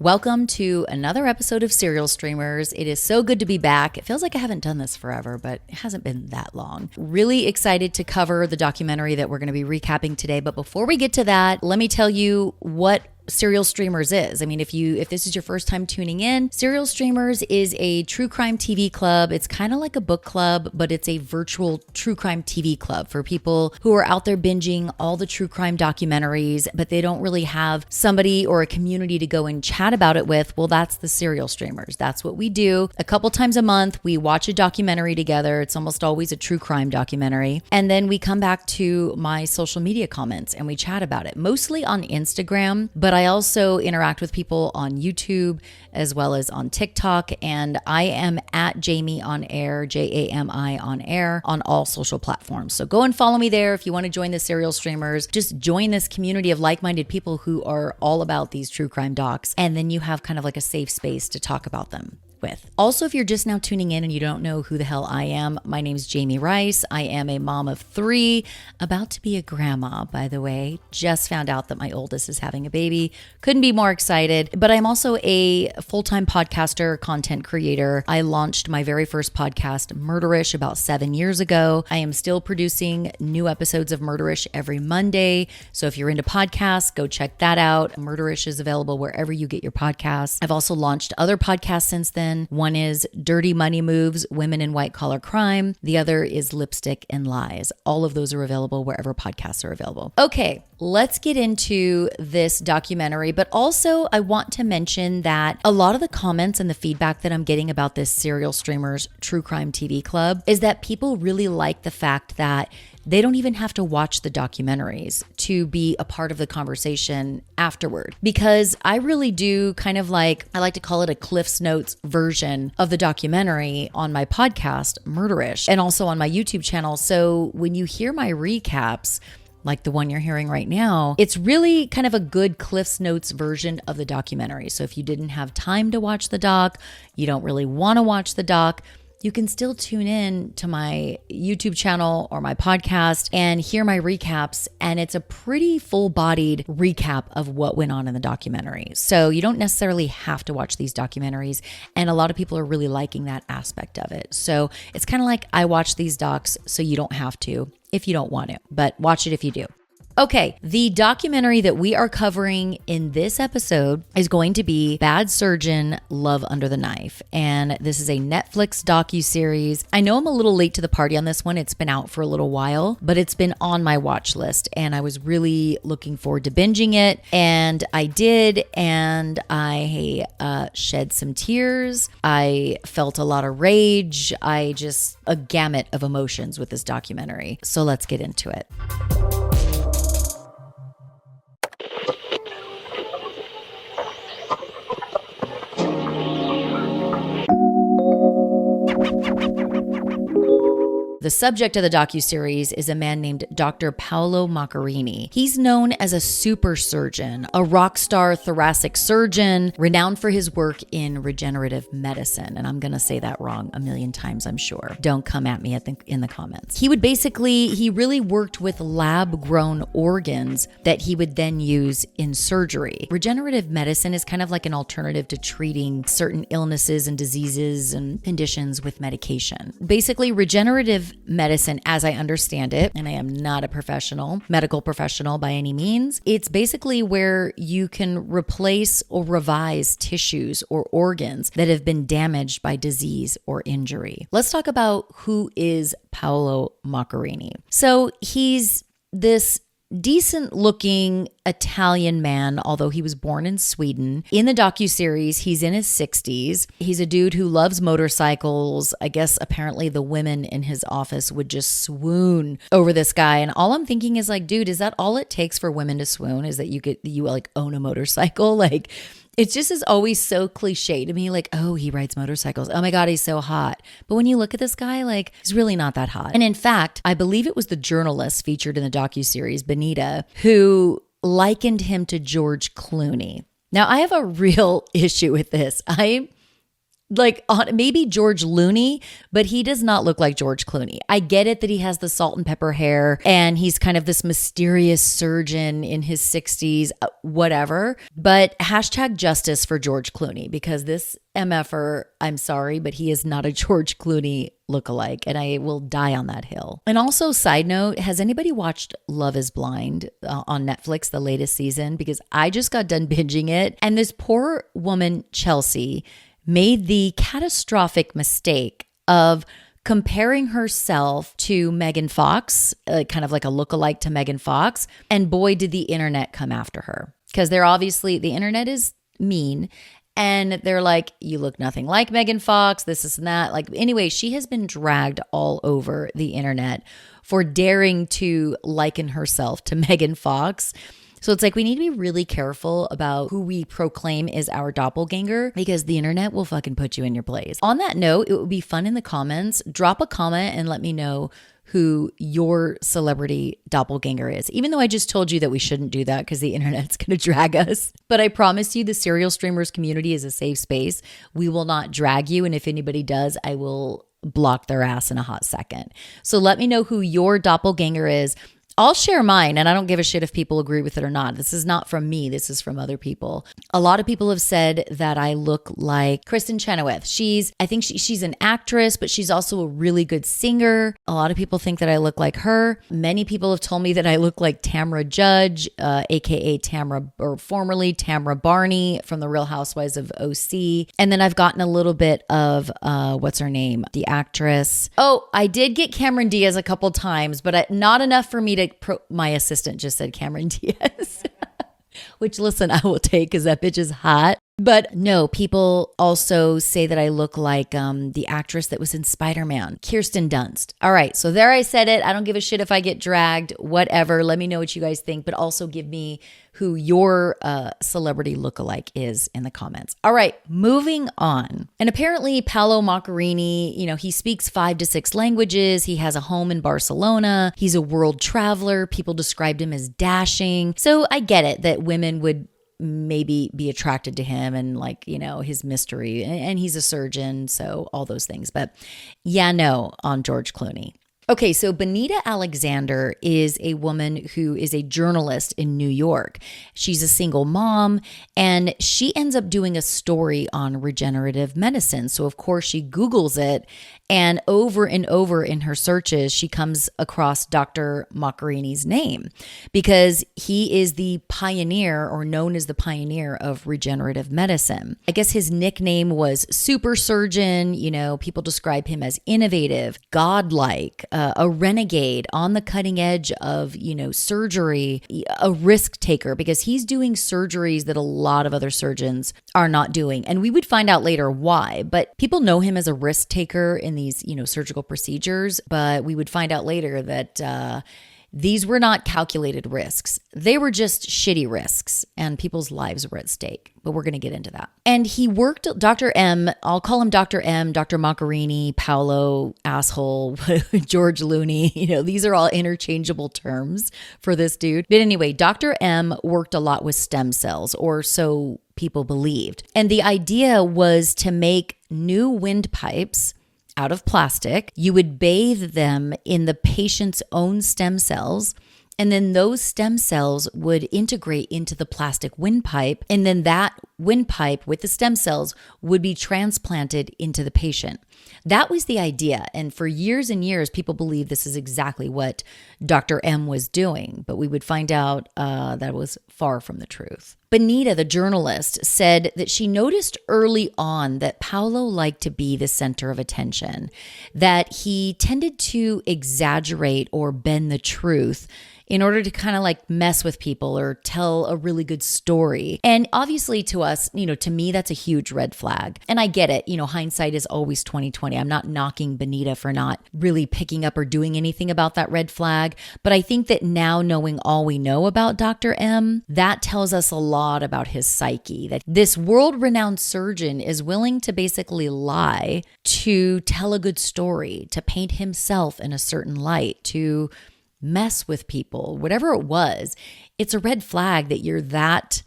Welcome to another episode of Serial Streamers. It is so good to be back. It feels like I haven't done this forever, but it hasn't been that long. Really excited to cover the documentary that we're going to be recapping today. But before we get to that, let me tell you what Serial Streamers is. I mean, if this is your first time tuning in, Serial Streamers is a true crime TV club. It's kind of like a book club, but it's a virtual true crime TV club for people who are out there binging all the true crime documentaries, but they don't really have somebody or a community to go and chat about it with. Well, that's the Serial Streamers. That's what we do. A couple times a month, we watch a documentary together. It's almost always a true crime documentary. And then we come back to my social media comments and we chat about it, mostly on Instagram, but I also interact with people on YouTube as well as on TikTok, and I am at Jami on air, Jami on air, on all social platforms. So go and follow me there if you want to join the Serial Streamers. Just join this community of like-minded people who are all about these true crime docs, and then you have kind of like a safe space to talk about them with. Also, if you're just now tuning in and you don't know who the hell I am, my name's Jami Rice. I am a mom of 3, about to be a grandma, by the way. Just found out that my oldest is having a baby. Couldn't be more excited. But I'm also a full-time podcaster, content creator. I launched my very first podcast, Murderish, about 7 years ago. I am still producing new episodes of Murderish every Monday. So if you're into podcasts, go check that out. Murderish is available wherever you get your podcasts. I've also launched other podcasts since then. One is Dirty Money Moves, Women in White Collar Crime. The other is Lipstick and Lies. All of those are available wherever podcasts are available. Okay, let's get into this documentary. But also, I want to mention that a lot of the comments and the feedback that I'm getting about this Serial Streamers True Crime TV Club is that people really like the fact that they don't even have to watch the documentaries to be a part of the conversation afterward. Because I really do kind of like, I like to call it a Cliff's Notes version of the documentary on my podcast, Murderish, and also on my YouTube channel. So when you hear my recaps, like the one you're hearing right now, it's really kind of a good Cliff's Notes version of the documentary. So if you didn't have time to watch the doc, you don't really want to watch the doc, you can still tune in to my YouTube channel or my podcast and hear my recaps. And it's a pretty full-bodied recap of what went on in the documentary. So you don't necessarily have to watch these documentaries. And a lot of people are really liking that aspect of it. So it's kind of like I watch these docs, so you don't have to if you don't want to, but watch it if you do. Okay, the documentary that we are covering in this episode is going to be Bad Surgeon, Love Under the Knife. And this is a Netflix docuseries. I know I'm a little late to the party on this one. It's been out for a little while, but it's been on my watch list. And I was really looking forward to binging it. And I did. And I shed some tears. I felt a lot of rage. A gamut of emotions with this documentary. So let's get into it. The subject of the docuseries is a man named Dr. Paolo Macchiarini. He's known as a super surgeon, a rock star thoracic surgeon, renowned for his work in regenerative medicine. And I'm going to say that wrong a million times, I'm sure. Don't come at me in the comments. He really worked with lab-grown organs that he would then use in surgery. Regenerative medicine is kind of like an alternative to treating certain illnesses and diseases and conditions with medication. Basically, regenerative medicine, as I understand it, and I am not a medical professional by any means, it's basically where you can replace or revise tissues or organs that have been damaged by disease or injury. Let's talk about who is Paolo Macchiarini. So he's this decent looking Italian man, although he was born in Sweden. In the docuseries, he's in his 60s. He's a dude who loves motorcycles. I guess apparently the women in his office would just swoon over this guy. And all I'm thinking is like, dude, is that all it takes for women to swoon? Is that you like own a motorcycle? Like, it just is always so cliche to me, like, oh, he rides motorcycles. Oh my God, he's so hot. But when you look at this guy, like, he's really not that hot. And in fact, I believe it was the journalist featured in the docuseries, Benita, who likened him to George Clooney. Now, I have a real issue with this. I Like maybe George Clooney, but he does not look like George Clooney. I get it that he has the salt and pepper hair and he's kind of this mysterious surgeon in his 60s, whatever. But hashtag justice for George Clooney, because this MFer, I'm sorry, but he is not a George Clooney lookalike, and I will die on that hill. And also, side note, has anybody watched Love is Blind on Netflix, the latest season? Because I just got done binging it, and this poor woman, Chelsea, made the catastrophic mistake of comparing herself to Megan Fox, kind of like a lookalike to Megan Fox. And boy, did the internet come after her. Because the internet is mean. And they're like, you look nothing like Megan Fox, this and that. Like, anyway, she has been dragged all over the internet for daring to liken herself to Megan Fox. So it's like we need to be really careful about who we proclaim is our doppelganger, because the internet will fucking put you in your place. On that note, it would be fun in the comments. Drop a comment and let me know who your celebrity doppelganger is. Even though I just told you that we shouldn't do that because the internet's going to drag us. But I promise you the Serial Streamers community is a safe space. We will not drag you. And if anybody does, I will block their ass in a hot second. So let me know who your doppelganger is. I'll share mine, and I don't give a shit if people agree with it or not. This is not from me. This is from other people. A lot of people have said that I look like Kristen Chenoweth. I think she's an actress, but she's also a really good singer. A lot of people think that I look like her. Many people have told me that I look like Tamra Judge, aka Tamra, or formerly Tamra Barney from The Real Housewives of OC. And then I've gotten a little bit of, what's her name? The actress. Oh, I did get Cameron Diaz a couple times, but not enough for me to my assistant just said Cameron Diaz, which listen, I will take because that bitch is hot. But no, people also say that I look like the actress that was in Spider-Man, Kirsten Dunst. All right, so there I said it. I don't give a shit if I get dragged, whatever. Let me know what you guys think, but also give me who your celebrity lookalike is in the comments. All right, moving on. And apparently Paolo Macchiarini, he speaks 5 to 6 languages. He has a home in Barcelona. He's a world traveler. People described him as dashing. So I get it that women would maybe be attracted to him and his mystery, and he's a surgeon, so all those things. But yeah, no on George Clooney. Okay, so Benita Alexander is a woman who is a journalist in New York. She's a single mom, and she ends up doing a story on regenerative medicine. So, of course, she Googles it, and over in her searches, she comes across Dr. Macchiarini's name because he is the pioneer, or known as the pioneer, of regenerative medicine. I guess his nickname was super surgeon. People describe him as innovative, godlike, a renegade, on the cutting edge of, surgery, a risk taker, because he's doing surgeries that a lot of other surgeons are not doing. And we would find out later why, but people know him as a risk taker in these, surgical procedures. But we would find out later that these were not calculated risks. They were just shitty risks, and people's lives were at stake. But we're going to get into that. And he worked, Dr. M, I'll call him Dr. M, Dr. Macchiarini, Paolo, asshole, George Clooney. These are all interchangeable terms for this dude. But anyway, Dr. M worked a lot with stem cells, or so people believed. And the idea was to make new windpipes out of plastic. You would bathe them in the patient's own stem cells, and then those stem cells would integrate into the plastic windpipe, and then that windpipe with the stem cells would be transplanted into the patient. That was the idea. And for years and years, people believed this is exactly what Dr. M was doing. But we would find out that was far from the truth. Benita, the journalist, said that she noticed early on that Paolo liked to be the center of attention, that he tended to exaggerate or bend the truth in order to kind of mess with people or tell a really good story. And obviously to us, to me, that's a huge red flag. And I get it, hindsight is always 20/20. I'm not knocking Benita for not really picking up or doing anything about that red flag. But I think that now, knowing all we know about Dr. M, that tells us a lot about his psyche, that this world-renowned surgeon is willing to basically lie to tell a good story, to paint himself in a certain light, to mess with people, whatever it was. It's a red flag that you're that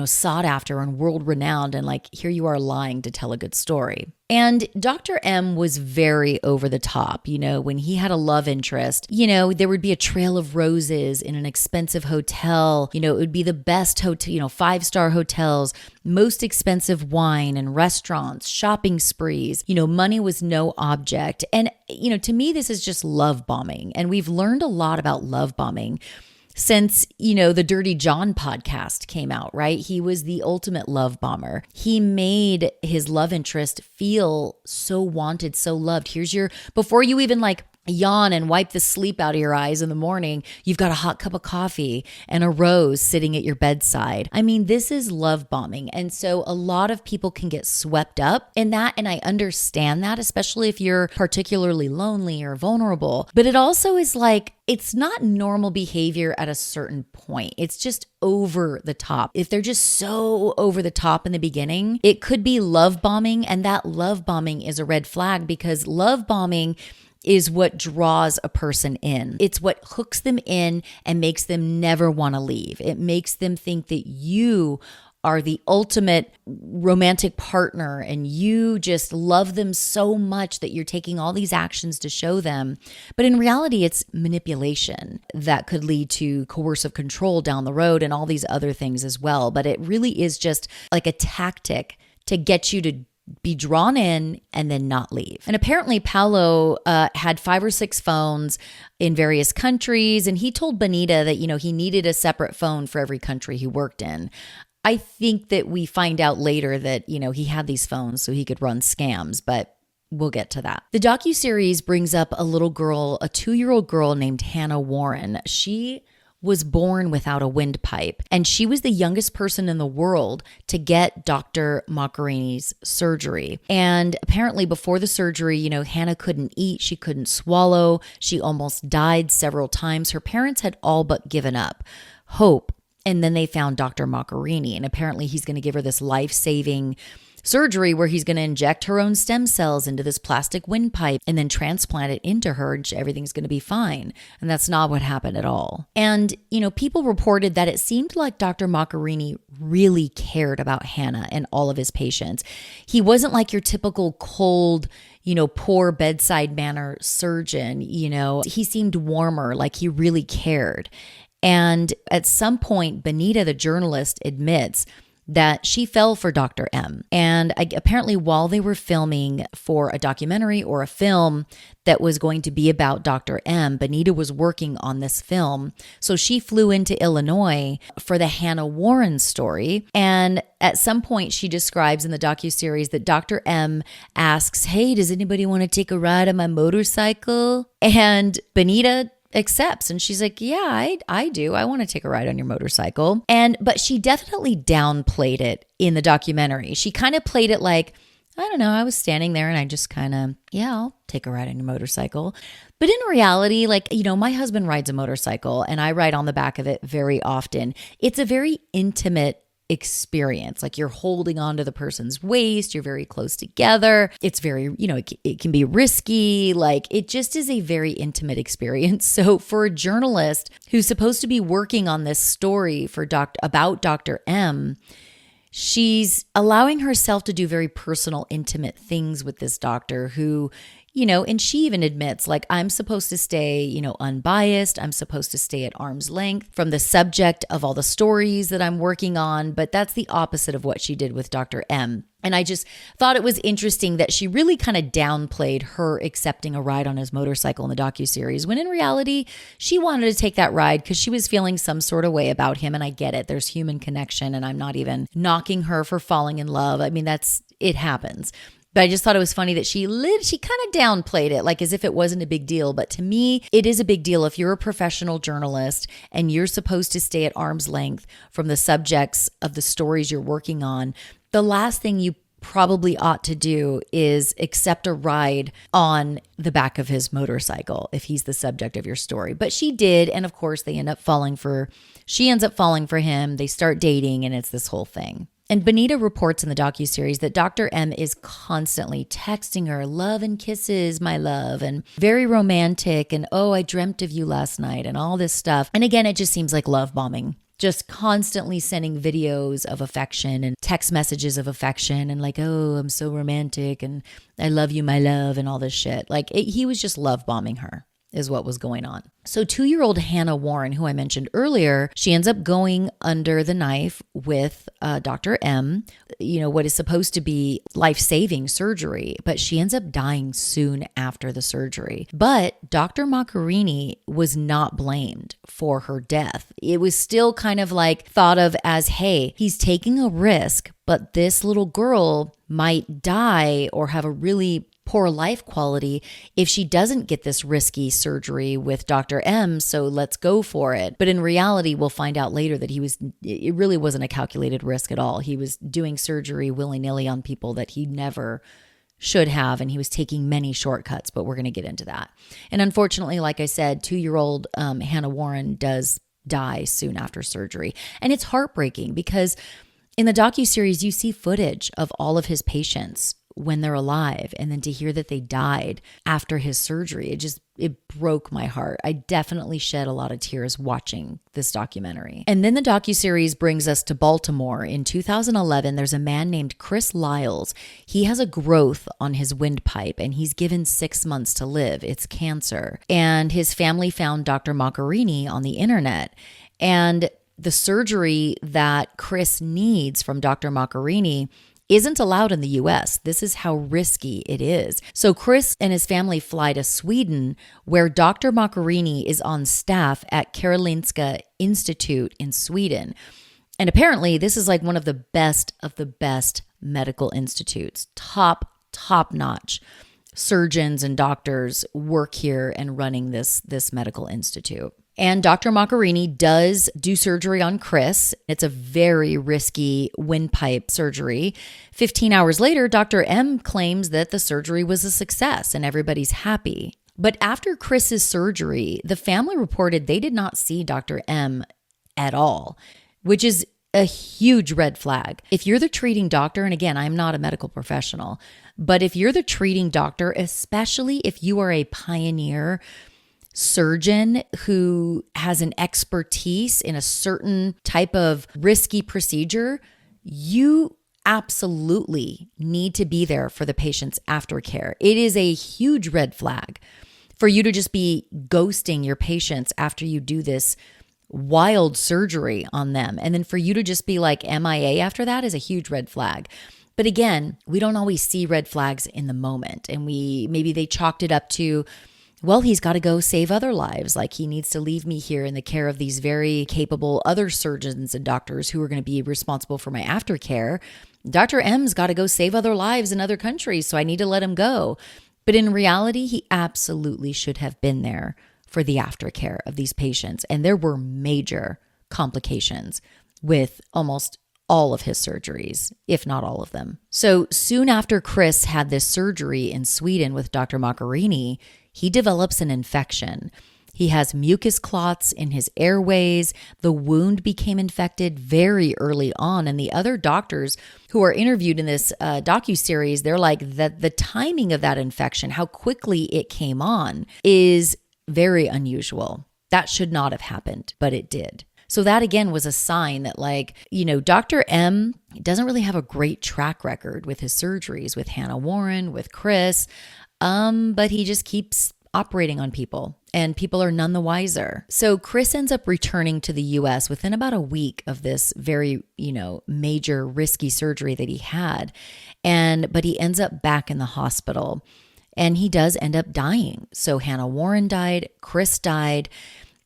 sought after and world renowned. And like, here you are lying to tell a good story. And Dr. M was very over the top. When he had a love interest, there would be a trail of roses in an expensive hotel. It would be the best hotel, 5-star hotels, most expensive wine and restaurants, shopping sprees. Money was no object. And, to me, this is just love bombing. And we've learned a lot about love bombing since, the Dirty John podcast came out, right? He was the ultimate love bomber. He made his love interest feel so wanted, so loved. Before you even like yawn and wipe the sleep out of your eyes in the morning, you've got a hot cup of coffee and a rose sitting at your bedside. I mean, this is love bombing. And so a lot of people can get swept up in that. And I understand that, especially if you're particularly lonely or vulnerable. But it also is like, it's not normal behavior at a certain point. It's just over the top. If they're just so over the top in the beginning, it could be love bombing. And that love bombing is a red flag, because love bombing is what draws a person in. It's what hooks them in and makes them never want to leave. It makes them think that you are the ultimate romantic partner and you just love them so much that you're taking all these actions to show them. But in reality, it's manipulation that could lead to coercive control down the road and all these other things as well. But it really is just like a tactic to get you to be drawn in and then not leave. And apparently Paolo had 5 or 6 phones in various countries. And he told Benita that, he needed a separate phone for every country he worked in. I think that we find out later that, he had these phones so he could run scams, but we'll get to that. The docuseries brings up a little girl, a 2-year-old girl named Hannah Warren. She was born without a windpipe, and she was the youngest person in the world to get Dr. Macchiarini's surgery. And apparently before the surgery, Hannah couldn't eat, she couldn't swallow, she almost died several times. Her parents had all but given up hope. And then they found Dr. Macchiarini, and apparently he's going to give her this life-saving surgery where he's going to inject her own stem cells into this plastic windpipe and then transplant it into her, and everything's going to be fine. And that's not what happened at all. And, people reported that it seemed like Dr. Macchiarini really cared about Hannah and all of his patients. He wasn't like your typical cold, poor bedside manner surgeon. He seemed warmer, like he really cared. And at some point, Benita, the journalist, admits that she fell for Dr. M. And apparently while they were filming for a documentary or a film that was going to be about Dr. M, Benita was working on this film. So she flew into Illinois for the Hannah Warren story. And at some point she describes in the docuseries that Dr. M asks, "Hey, does anybody want to take a ride on my motorcycle?" And Benita accepts, and she's like, "Yeah, I do. I want to take a ride on your motorcycle." But she definitely downplayed it in the documentary. She kind of played it like, I don't know, I was standing there and I just kind of, yeah, I'll take a ride on your motorcycle. But in reality, my husband rides a motorcycle and I ride on the back of it very often. It's a very intimate experience. Like, you're holding onto the person's waist, you're very close together. It's very, it can be risky. Like, it just is a very intimate experience. So for a journalist who's supposed to be working on this story about Dr. M, she's allowing herself to do very personal, intimate things with this doctor who, and she even admits, like, I'm supposed to stay, unbiased. I'm supposed to stay at arm's length from the subject of all the stories that I'm working on. But that's the opposite of what she did with Dr. M. And I just thought it was interesting that she really kind of downplayed her accepting a ride on his motorcycle in the docuseries, when in reality, she wanted to take that ride because she was feeling some sort of way about him. And I get it. There's human connection. And I'm not even knocking her for falling in love. I mean, it happens. But I just thought it was funny that she kind of downplayed it, like as if it wasn't a big deal. But to me, it is a big deal. If you're a professional journalist and you're supposed to stay at arm's length from the subjects of the stories you're working on, the last thing you probably ought to do is accept a ride on the back of his motorcycle if he's the subject of your story. But she did. And of course, she ends up falling for him. They start dating, and it's this whole thing. And Benita reports in the docuseries that Dr. M is constantly texting her, "Love and kisses, my love," and very romantic, and "Oh, I dreamt of you last night," and all this stuff. And again, it just seems like love bombing just constantly sending videos of affection and text messages of affection and like, oh, I'm so romantic and I love you, my love, and all this shit. Like he was just love bombing her is what was going on. So 2-year-old Hannah Warren, who I mentioned earlier, she ends up going under the knife with Dr. M, what is supposed to be life-saving surgery, but she ends up dying soon after the surgery. But Dr. Macchiarini was not blamed for her death. It was still kind of like thought of as, hey, he's taking a risk, but this little girl might die or have a really poor life quality if she doesn't get this risky surgery with Dr. M, so let's go for it. But in reality, we'll find out later that it really wasn't a calculated risk at all. He was doing surgery willy-nilly on people that he never should have, and he was taking many shortcuts, but we're going to get into that. And unfortunately, like I said, 2-year-old Hannah Warren does die soon after surgery. And it's heartbreaking because in the docuseries, you see footage of all of his patients when they're alive, and then to hear that they died after his surgery, it broke my heart. I definitely shed a lot of tears watching this documentary. And then the docuseries brings us to Baltimore. In 2011, there's a man named Chris Lyles. He has a growth on his windpipe and he's given 6 months to live. It's cancer. And his family found Dr. Macchiarini on the internet. And the surgery that Chris needs from Dr. Macchiarini isn't allowed in the US. This is how risky it is. So Chris and his family fly to Sweden, where Dr. Macchiarini is on staff at Karolinska Institute in Sweden. And apparently this is like one of the best medical institutes. Top notch surgeons and doctors work here and running this medical institute. And Dr. Macchiarini does do surgery on Chris. It's a very risky windpipe surgery. 15 hours later, Dr. M claims that the surgery was a success and everybody's happy. But after Chris's surgery, the family reported they did not see Dr. M at all, which is a huge red flag. If you're the treating doctor, and again, I'm not a medical professional, but if you're the treating doctor, especially if you are a pioneer surgeon who has an expertise in a certain type of risky procedure, you absolutely need to be there for the patient's aftercare. It is a huge red flag for you to just be ghosting your patients after you do this wild surgery on them. And then for you to just be like MIA after that is a huge red flag. But again, we don't always see red flags in the moment. And maybe they chalked it up to, well, he's got to go save other lives. Like he needs to leave me here in the care of these very capable other surgeons and doctors who are going to be responsible for my aftercare. Dr. M's got to go save other lives in other countries, so I need to let him go. But in reality, he absolutely should have been there for the aftercare of these patients. And there were major complications with almost all of his surgeries, if not all of them. So soon after Chris had this surgery in Sweden with Dr. Macchiarini, he develops an infection. He has mucus clots in his airways. The wound became infected very early on. And the other doctors who are interviewed in this docuseries, they're like, that the timing of that infection, how quickly it came on, is very unusual. That should not have happened, but it did. So that again was a sign that Dr. M doesn't really have a great track record with his surgeries, with Hannah Warren, with Chris, but he just keeps operating on people and people are none the wiser. So Chris ends up returning to the US within about a week of this very, major risky surgery that he had. But he ends up back in the hospital and he does end up dying. So Hannah Warren died, Chris died.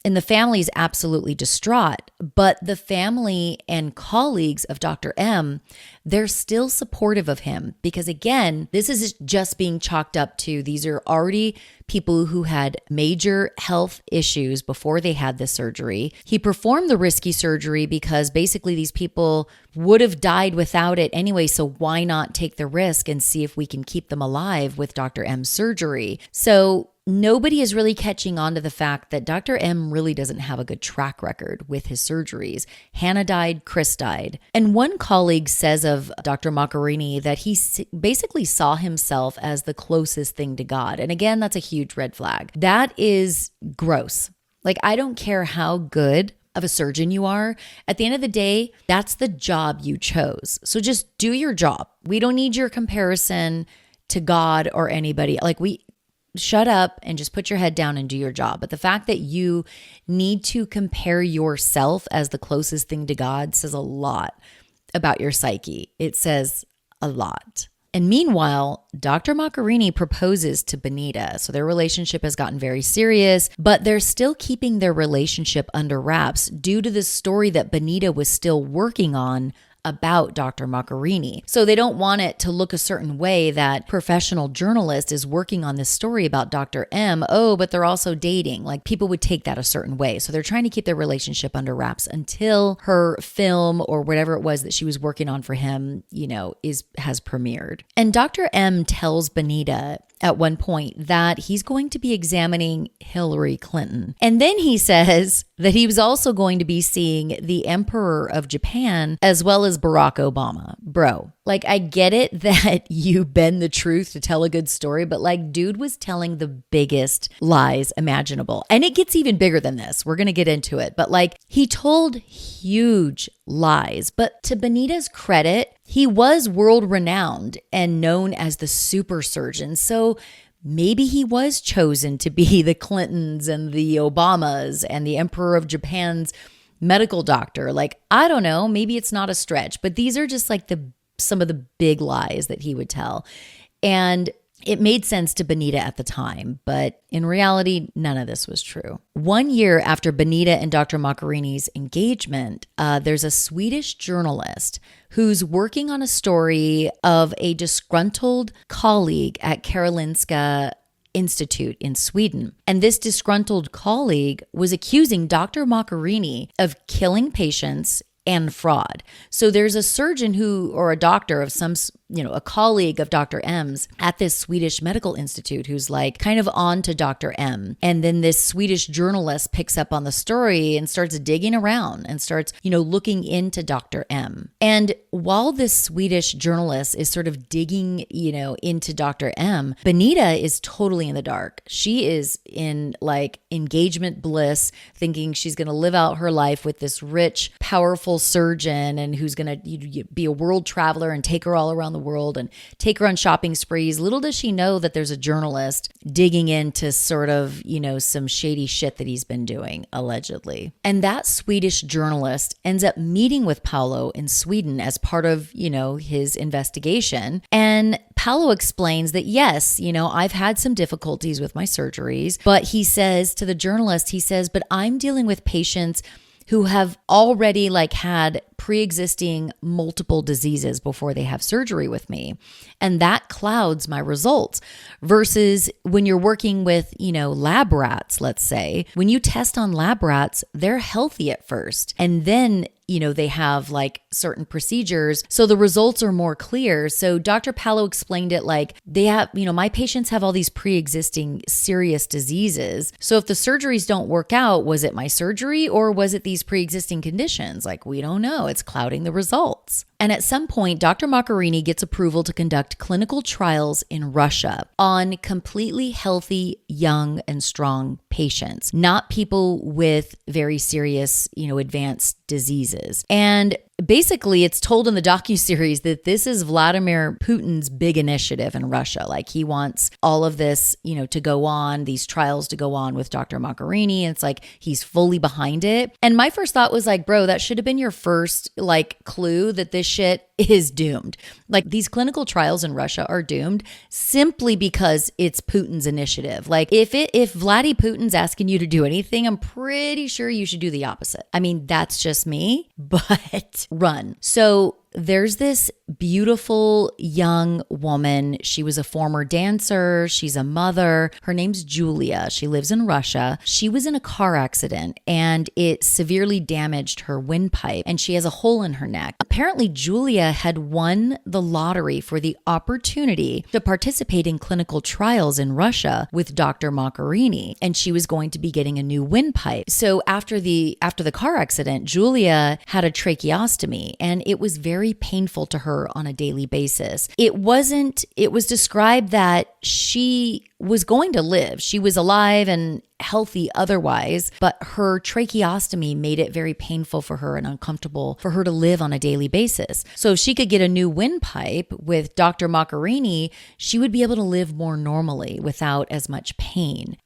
And the family is absolutely distraught, but the family and colleagues of Dr. M, they're still supportive of him because again, this is just being chalked up to these are already people who had major health issues before they had this surgery. He performed the risky surgery because basically these people would have died without it anyway, so why not take the risk and see if we can keep them alive with Dr. M's surgery? So nobody is really catching on to the fact that Dr. M really doesn't have a good track record with his surgeries. Hannah died, Chris died. And one colleague says of Dr. Macchiarini that he basically saw himself as the closest thing to God. And again, that's a huge red flag. That is gross. Like, I don't care how good of a surgeon you are, at the end of the day, that's the job you chose. So just do your job. We don't need your comparison to God or anybody. Shut up and just put your head down and do your job. But the fact that you need to compare yourself as the closest thing to God says a lot about your psyche. It says a lot. And meanwhile, Dr. Macchiarini proposes to Benita. So their relationship has gotten very serious, but they're still keeping their relationship under wraps due to the story that Benita was still working on about Dr. Macchiarini. So they don't want it to look a certain way that professional journalist is working on this story about Dr. M. Oh, but they're also dating. Like people would take that a certain way. So they're trying to keep their relationship under wraps until her film or whatever it was that she was working on for him, has premiered. And Dr. M tells Benita at one point that he's going to be examining Hillary Clinton. And then he says that he was also going to be seeing the Emperor of Japan as well as Barack Obama. Bro, I get it that you bend the truth to tell a good story, but dude was telling the biggest lies imaginable. And it gets even bigger than this. We're going to get into it. But he told huge lies. But to Benita's credit, he was world renowned and known as the super surgeon. So maybe he was chosen to be the Clintons and the Obamas and the Emperor of Japan's medical doctor. I don't know, maybe it's not a stretch, but these are just some of the big lies that he would tell. And it made sense to Benita at the time, but in reality, none of this was true. 1 year after Benita and Dr. Macchiarini's engagement, there's a Swedish journalist who's working on a story of a disgruntled colleague at Karolinska Institute in Sweden. And this disgruntled colleague was accusing Dr. Macchiarini of killing patients and fraud. So there's a surgeon or a doctor of some, a colleague of Dr. M's at this Swedish medical institute who's kind of on to Dr. M. And then this Swedish journalist picks up on the story and starts digging around and starts, looking into Dr. M. And while this Swedish journalist is sort of digging, into Dr. M, Benita is totally in the dark. She is in engagement bliss, thinking she's going to live out her life with this rich, powerful surgeon and who's going to be a world traveler and take her all around the world and take her on shopping sprees. Little does she know that there's a journalist digging into sort of, some shady shit that he's been doing, allegedly. And that Swedish journalist ends up meeting with Paolo in Sweden as part of, his investigation. And Paolo explains that, yes, I've had some difficulties with my surgeries, but he says to the journalist, but I'm dealing with patients who have already had pre-existing multiple diseases before they have surgery with me. And that clouds my results versus when you're working with, lab rats, let's say, when you test on lab rats, they're healthy at first. And then, they have certain procedures. So the results are more clear. So Dr. Paolo explained it they have, my patients have all these pre-existing serious diseases. So if the surgeries don't work out, was it my surgery or was it these pre-existing conditions? We don't know. It's clouding the results. And at some point, Dr. Macchiarini gets approval to conduct clinical trials in Russia on completely healthy, young, and strong patients, not people with very serious, advanced diseases. And basically, it's told in the docuseries that this is Vladimir Putin's big initiative in Russia. He wants all of this, to go on, these trials to go on with Dr. Macchiarini. And it's he's fully behind it. And my first thought was bro, that should have been your first clue that this shit is doomed. These clinical trials in Russia are doomed simply because it's Putin's initiative. If Vladdy Putin's asking you to do anything, I'm pretty sure you should do the opposite. I mean, that's just me, but run. So there's this beautiful young woman. She was a former dancer. She's a mother. Her name's Julia. She lives in Russia. She was in a car accident and it severely damaged her windpipe and she has a hole in her neck. Apparently, Julia had won the lottery for the opportunity to participate in clinical trials in Russia with Dr. Macchiarini, and she was going to be getting a new windpipe. So after the car accident, Julia had a tracheostomy and it was very painful to her on a daily basis. It was described that she was going to live. She was alive and healthy otherwise, but her tracheostomy made it very painful for her and uncomfortable for her to live on a daily basis. So if she could get a new windpipe with Dr. Macchiarini, she would be able to live more normally without as much pain.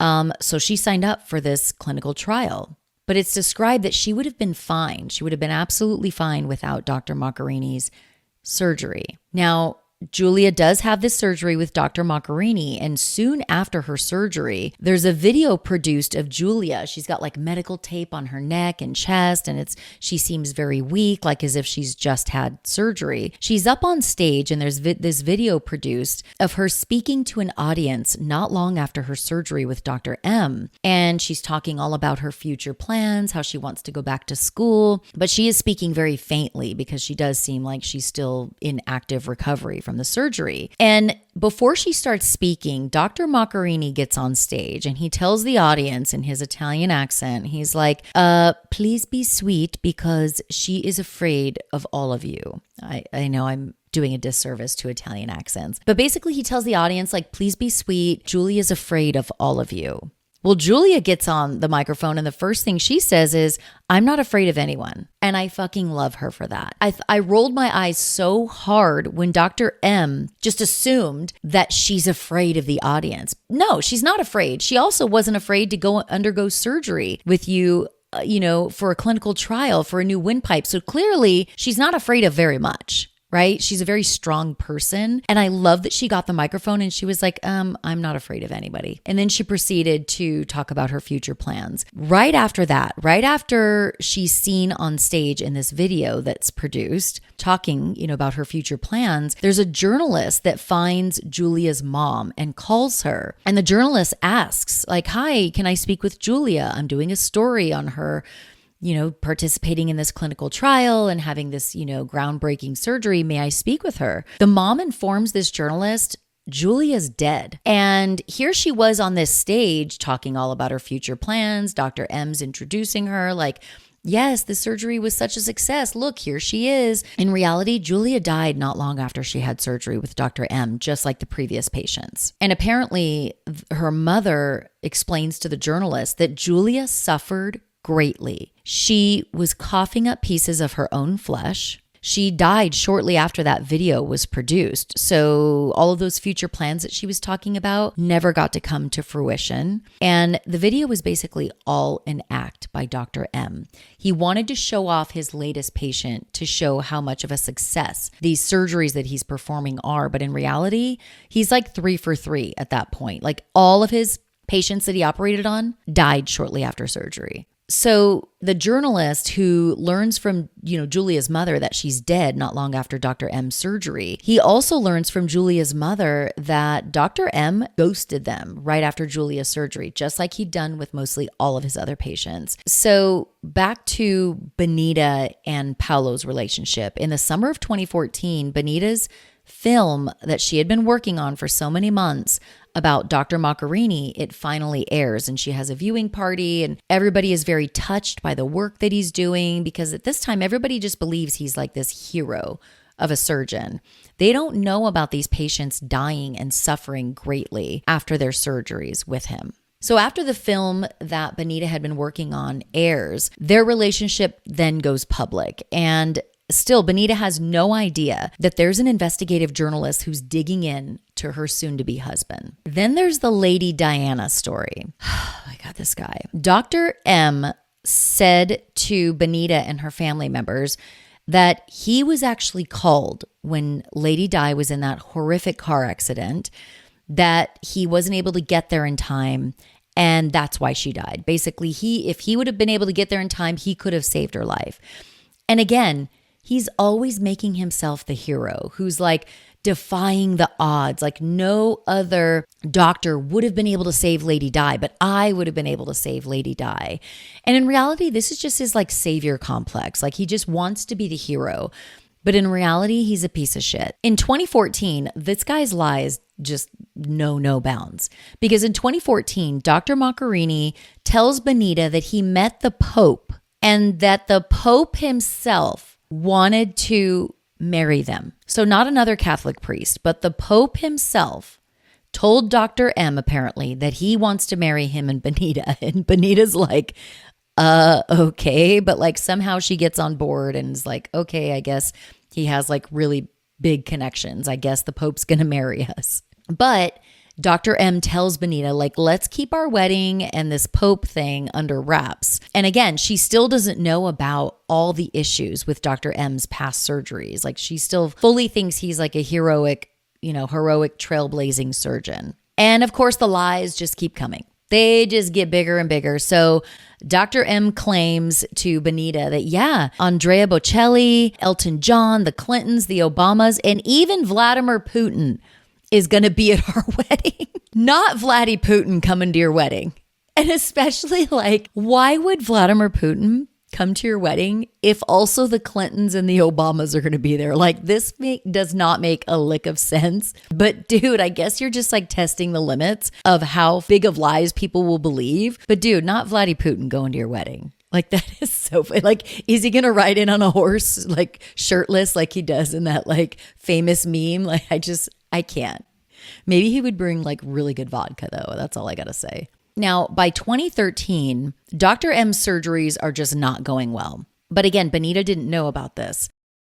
So she signed up for this clinical trial. But it's described that she would have been fine. She would have been absolutely fine without Dr. Macchiarini's surgery. Now, Julia does have this surgery with Dr. Macchiarini, and soon after her surgery, there's a video produced of Julia. She's got like medical tape on her neck and chest, and she seems very weak, like as if she's just had surgery. She's up on stage, and there's this video produced of her speaking to an audience not long after her surgery with Dr. M. And she's talking all about her future plans, how she wants to go back to school, but she is speaking very faintly because she does seem like she's still in active recovery from the surgery. And before she starts speaking, Dr. Macchiarini gets on stage and he tells the audience in his Italian accent, he's like, please be sweet because she is afraid of all of you. I know I'm doing a disservice to Italian accents, but basically he tells the audience, like, please be sweet. Julie is afraid of all of you. Well, Julia gets on the microphone and the first thing she says is, I'm not afraid of anyone. And I fucking love her for that. I rolled my eyes so hard when Dr. M just assumed that she's afraid of the audience. No, she's not afraid. She also wasn't afraid to go undergo surgery with you, for a clinical trial for a new windpipe. So clearly she's not afraid of very much. Right? She's a very strong person. And I love that she got the microphone and she was like, I'm not afraid of anybody. And then she proceeded to talk about her future plans. Right after that, right after she's seen on stage in this video that's produced, talking, about her future plans, there's a journalist that finds Julia's mom and calls her. And the journalist asks, like, hi, can I speak with Julia? I'm doing a story on her participating in this clinical trial and having this, groundbreaking surgery. May I speak with her? The mom informs this journalist, Julia's dead. And here she was on this stage talking all about her future plans. Dr. M's introducing her like, yes, the surgery was such a success. Look, here she is. In reality, Julia died not long after she had surgery with Dr. M, just like the previous patients. And apparently her mother explains to the journalist that Julia suffered greatly. She was coughing up pieces of her own flesh. She died shortly after that video was produced. So all of those future plans that she was talking about never got to come to fruition. And the video was basically all an act by Dr. M. He wanted to show off his latest patient to show how much of a success these surgeries that he's performing are. But in reality, he's like 3 for 3 at that point. Like all of his patients that he operated on died shortly after surgery. So the journalist who learns from, Julia's mother that she's dead not long after Dr. M's surgery, he also learns from Julia's mother that Dr. M ghosted them right after Julia's surgery, just like he'd done with mostly all of his other patients. So back to Benita and Paolo's relationship. In the summer of 2014, Benita's film that she had been working on for so many months about Dr. Macchiarini, it finally airs and she has a viewing party and everybody is very touched by the work that he's doing because at this time, everybody just believes he's like this hero of a surgeon. They don't know about these patients dying and suffering greatly after their surgeries with him. So after the film that Benita had been working on airs, their relationship then goes public. And still, Benita has no idea that there's an investigative journalist who's digging in to her soon-to-be husband. Then there's the Lady Diana story. Oh my God, this guy. Dr. M said to Benita and her family members that he was actually called when Lady Di was in that horrific car accident, that he wasn't able to get there in time, and that's why she died. Basically, if he would have been able to get there in time, he could have saved her life. And again, he's always making himself the hero who's like defying the odds. Like no other doctor would have been able to save Lady Di, but I would have been able to save Lady Di. And in reality, this is just his like savior complex. Like he just wants to be the hero. But in reality, he's a piece of shit. In 2014, this guy's lies just know no bounds. Because in 2014, Dr. Macchiarini tells Benita that he met the Pope and that the Pope himself wanted to marry them. So not another Catholic priest, but the Pope himself told Dr. M apparently that he wants to marry him and Benita. And Benita's like, okay. But like somehow she gets on board and is like, okay, I guess he has like really big connections. I guess the Pope's going to marry us. But Dr. M tells Benita, like, let's keep our wedding and this Pope thing under wraps. And again, she still doesn't know about all the issues with Dr. M's past surgeries. Like, she still fully thinks he's like a heroic trailblazing surgeon. And of course, the lies just keep coming. They just get bigger and bigger. So Dr. M claims to Benita that, yeah, Andrea Bocelli, Elton John, the Clintons, the Obamas, and even Vladimir Putin is going to be at our wedding. Not Vladdy Putin coming to your wedding. And especially like, why would Vladimir Putin come to your wedding if also the Clintons and the Obamas are going to be there? Like, this does not make a lick of sense. But dude, I guess you're just like testing the limits of how big of lies people will believe. But dude, not Vladdy Putin going to your wedding. Like, that is so funny. Like, is he going to ride in on a horse, like shirtless, like he does in that like famous meme? Like, I can't. Maybe he would bring like really good vodka though. That's all I got to say. Now, by 2013, Dr. M's surgeries are just not going well. But again, Benita didn't know about this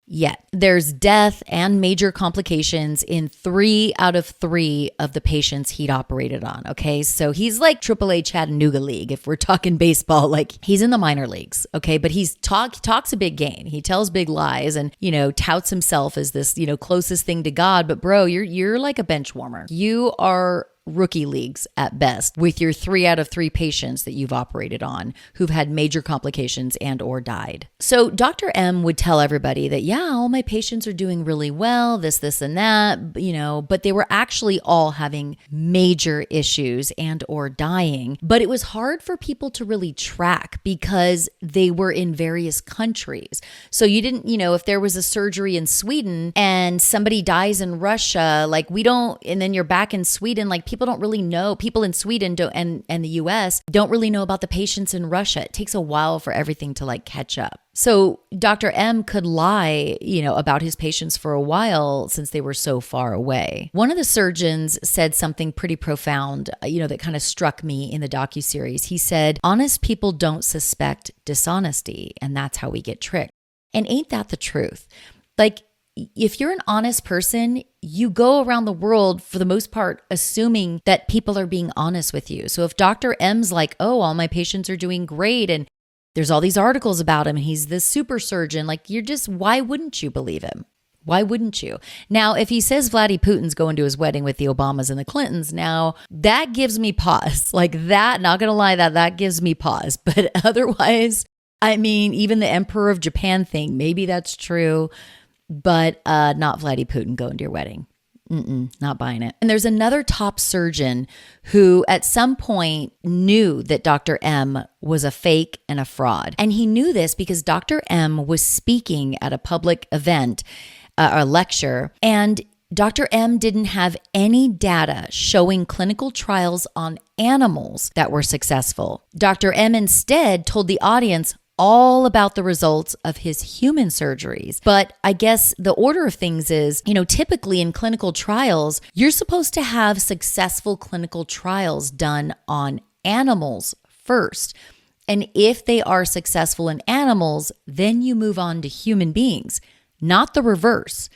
yet. There's death and major complications in 3 out of 3 of the patients he'd operated on. Okay. So he's like AAA Chattanooga League. If we're talking baseball, like he's in the minor leagues. Okay. But he talks a big game. He tells big lies and, touts himself as this, closest thing to God. But bro, you're like a bench warmer. You are rookie leagues at best with your 3 out of 3 patients that you've operated on who've had major complications and or died. So Dr. M would tell everybody that, yeah, all my patients are doing really well, this and that, but they were actually all having major issues and or dying. But it was hard for people to really track because they were in various countries. So you didn't, if there was a surgery in Sweden and somebody dies in Russia, like and then you're back in Sweden, like people don't really know. People in Sweden and the US don't really know about the patients in Russia. It takes a while for everything to like catch up. So Dr. M could lie, about his patients for a while since they were so far away. One of the surgeons said something pretty profound, that kind of struck me in the docuseries. He said, honest people don't suspect dishonesty, and that's how we get tricked. And ain't that the truth? Like, if you're an honest person, you go around the world for the most part assuming that people are being honest with you. So if Dr. M's like, oh, all my patients are doing great and there's all these articles about him and he's this super surgeon, like why wouldn't you believe him? Why wouldn't you? Now, if he says Vladdy Putin's going to his wedding with the Obamas and the Clintons, now that gives me pause. Like that, not going to lie, that gives me pause. But otherwise, I mean, even the Emperor of Japan thing, maybe that's true. But not Vladdy Putin going to your wedding. Not buying it. And there's another top surgeon who at some point knew that Dr. M was a fake and a fraud. And he knew this because Dr. M was speaking at a public event, a lecture, and Dr. M didn't have any data showing clinical trials on animals that were successful. Dr. M instead told the audience all about the results of his human surgeries. But I guess the order of things is, typically in clinical trials, you're supposed to have successful clinical trials done on animals first. And if they are successful in animals, then you move on to human beings, not the reverse.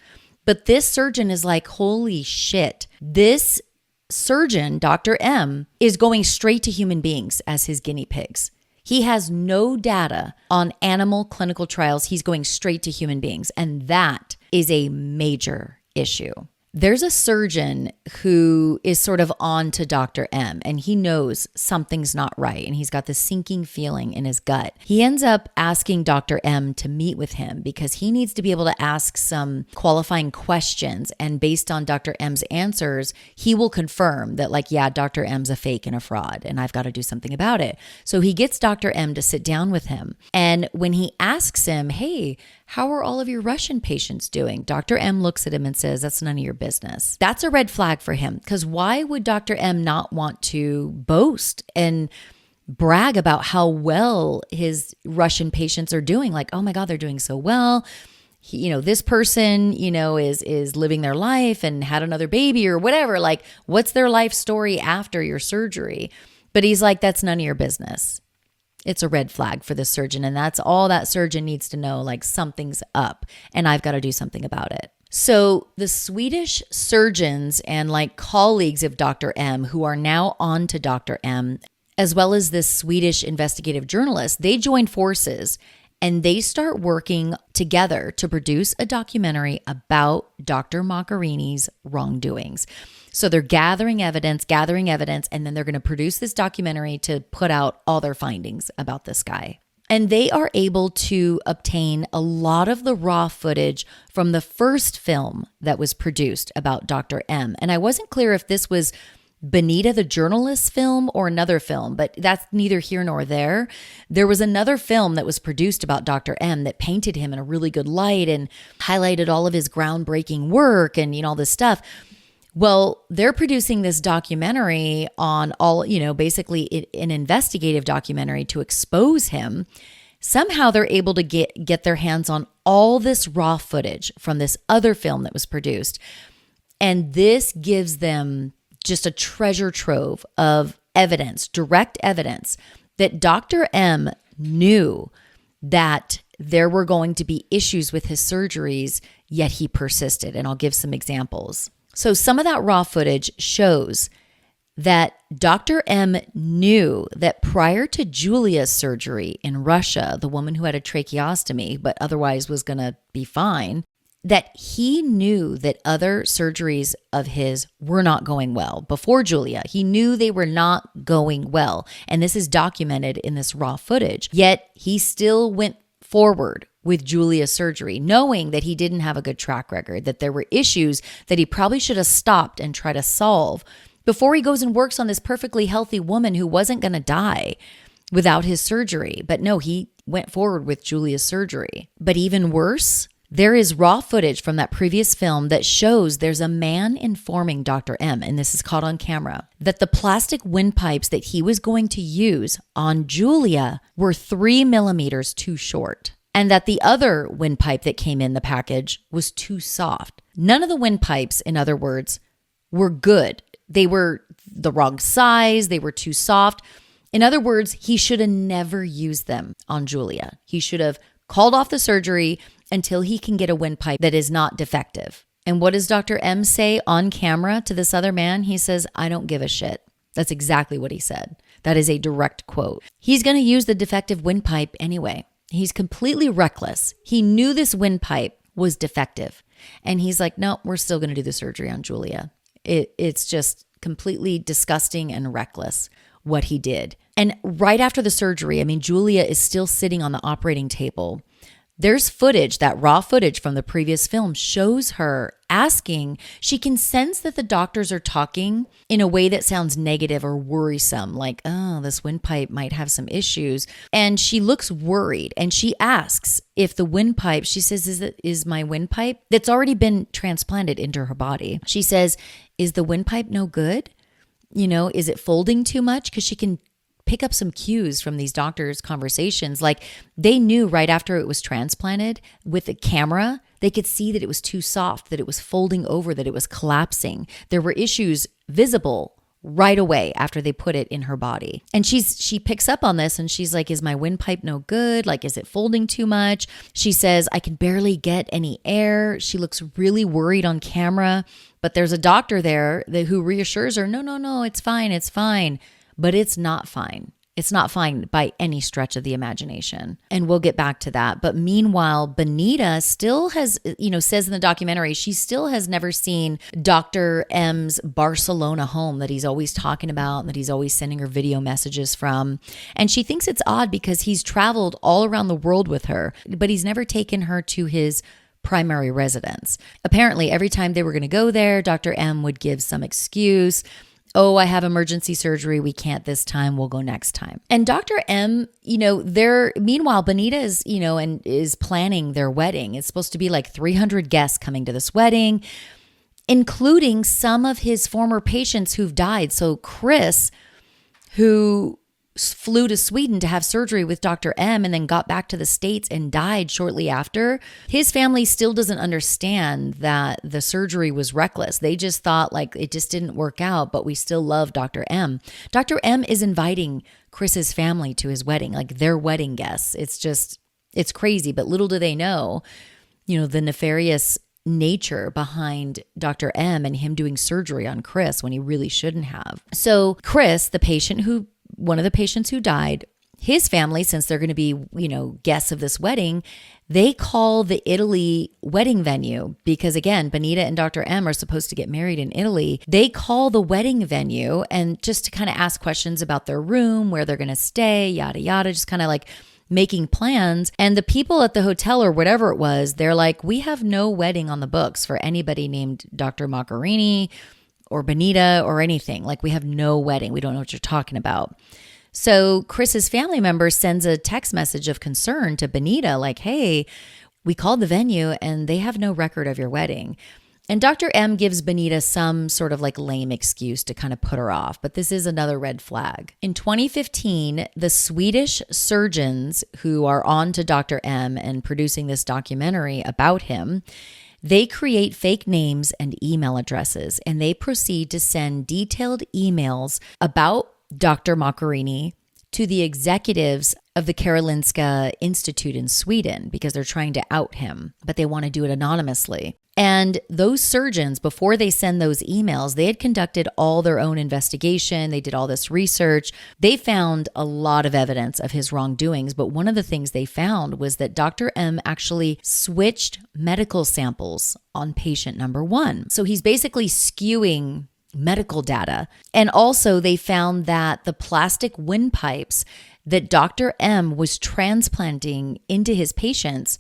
But this surgeon is like, holy shit, this surgeon, Dr. M, is going straight to human beings as his guinea pigs. He has no data on animal clinical trials. He's going straight to human beings. And that is a major issue. There's a surgeon who is sort of on to Dr. M and he knows something's not right and he's got this sinking feeling in his gut. He ends up asking Dr. M to meet with him because he needs to be able to ask some qualifying questions, and based on Dr. M's answers, he will confirm that like, yeah, Dr. M's a fake and a fraud and I've got to do something about it. So he gets Dr. M to sit down with him, and when he asks him, hey, how are all of your Russian patients doing? Dr. M looks at him and says, that's none of your business. That's a red flag for him, because why would Dr. M not want to boast and brag about how well his Russian patients are doing? Like, oh my God, they're doing so well. this person, is living their life and had another baby or whatever. Like, what's their life story after your surgery? But he's like, that's none of your business. It's a red flag for the surgeon. And that's all that surgeon needs to know. Like, something's up and I've got to do something about it. So the Swedish surgeons and like colleagues of Dr. M, who are now on to Dr. M, as well as this Swedish investigative journalist, they join forces and they start working together to produce a documentary about Dr. Macchiarini's wrongdoings. So they're gathering evidence, and then they're going to produce this documentary to put out all their findings about this guy. And they are able to obtain a lot of the raw footage from the first film that was produced about Dr. M. And I wasn't clear if this was Benita the journalist's film or another film, but that's neither here nor there. There was another film that was produced about Dr. M that painted him in a really good light and highlighted all of his groundbreaking work and, all this stuff. Well, they're producing this documentary on all, basically an investigative documentary to expose him. Somehow they're able to get their hands on all this raw footage from this other film that was produced. And this gives them just a treasure trove of evidence, direct evidence that Dr. M knew that there were going to be issues with his surgeries, yet he persisted. And I'll give some examples. So some of that raw footage shows that Dr. M knew that prior to Julia's surgery in Russia, the woman who had a tracheostomy but otherwise was going to be fine, that he knew that other surgeries of his were not going well. Before Julia, he knew they were not going well. And this is documented in this raw footage. Yet he still went forward with Julia's surgery, knowing that he didn't have a good track record, that there were issues that he probably should have stopped and tried to solve before he goes and works on this perfectly healthy woman who wasn't going to die without his surgery. But no, he went forward with Julia's surgery. But even worse, there is raw footage from that previous film that shows there's a man informing Dr. M, and this is caught on camera, that the plastic windpipes that he was going to use on Julia were 3 millimeters too short, and that the other windpipe that came in the package was too soft. None of the windpipes, in other words, were good. They were the wrong size. They were too soft. In other words, he should have never used them on Julia. He should have called off the surgery until he can get a windpipe that is not defective. And what does Dr. M say on camera to this other man? He says, "I don't give a shit." That's exactly what he said. That is a direct quote. He's going to use the defective windpipe anyway. He's completely reckless. He knew this windpipe was defective. And he's like, no, we're still going to do the surgery on Julia. It's just completely disgusting and reckless what he did. And right after the surgery, Julia is still sitting on the operating table. There's footage, that raw footage from the previous film shows her asking. She can sense that the doctors are talking in a way that sounds negative or worrisome, like, oh, this windpipe might have some issues. And she looks worried and she asks if the windpipe, she says, is my windpipe that's already been transplanted into her body. She says, is the windpipe no good? Is it folding too much? Because she can pick up some cues from these doctors' conversations. Like, they knew right after it was transplanted with the camera, they could see that it was too soft, that it was folding over, that it was collapsing. There were issues visible right away after they put it in her body. And she picks up on this and she's like, is my windpipe no good? Like, is it folding too much? She says, I can barely get any air. She looks really worried on camera, but there's a doctor there who reassures her, no, it's fine. But it's not fine. It's not fine by any stretch of the imagination. And we'll get back to that. But meanwhile, Benita still has, says in the documentary, she still has never seen Dr. M's Barcelona home that he's always talking about and that he's always sending her video messages from. And she thinks it's odd because he's traveled all around the world with her, but he's never taken her to his primary residence. Apparently, every time they were going to go there, Dr. M would give some excuse. Oh, I have emergency surgery. We can't this time. We'll go next time. And Dr. M, meanwhile, Benita is, and is planning their wedding. It's supposed to be like 300 guests coming to this wedding, including some of his former patients who've died. So Chris, who flew to Sweden to have surgery with Dr. M and then got back to the States and died shortly after, his family still doesn't understand that the surgery was reckless. They just thought like it just didn't work out, but we still love Dr. M. Dr. M is inviting Chris's family to his wedding, like their wedding guests. It's crazy, but little do they know, the nefarious nature behind Dr. M and him doing surgery on Chris when he really shouldn't have. So Chris, one of the patients who died, his family, since they're going to be, guests of this wedding, they call the Italy wedding venue because, again, Benita and Dr. M are supposed to get married in Italy. They call the wedding venue and just to kind of ask questions about their room, where they're going to stay, yada, yada, just kind of like making plans. And the people at the hotel or whatever it was, they're like, we have no wedding on the books for anybody named Dr. Macchiarini or Benita or anything. Like, we have no wedding. We don't know what you're talking about. So Chris's family member sends a text message of concern to Benita, like, hey, we called the venue and they have no record of your wedding. And Dr. M gives Benita some sort of like lame excuse to kind of put her off, but this is another red flag. In 2015, the Swedish surgeons who are on to Dr. M and producing this documentary about him, they create fake names and email addresses, and they proceed to send detailed emails about Dr. Macchiarini to the executives of the Karolinska Institute in Sweden because they're trying to out him, but they want to do it anonymously. And those surgeons, before they send those emails, they had conducted all their own investigation. They did all this research. They found a lot of evidence of his wrongdoings. But one of the things they found was that Dr. M actually switched medical samples on patient number 1. So he's basically skewing medical data. And also they found that the plastic windpipes that Dr. M was transplanting into his patients,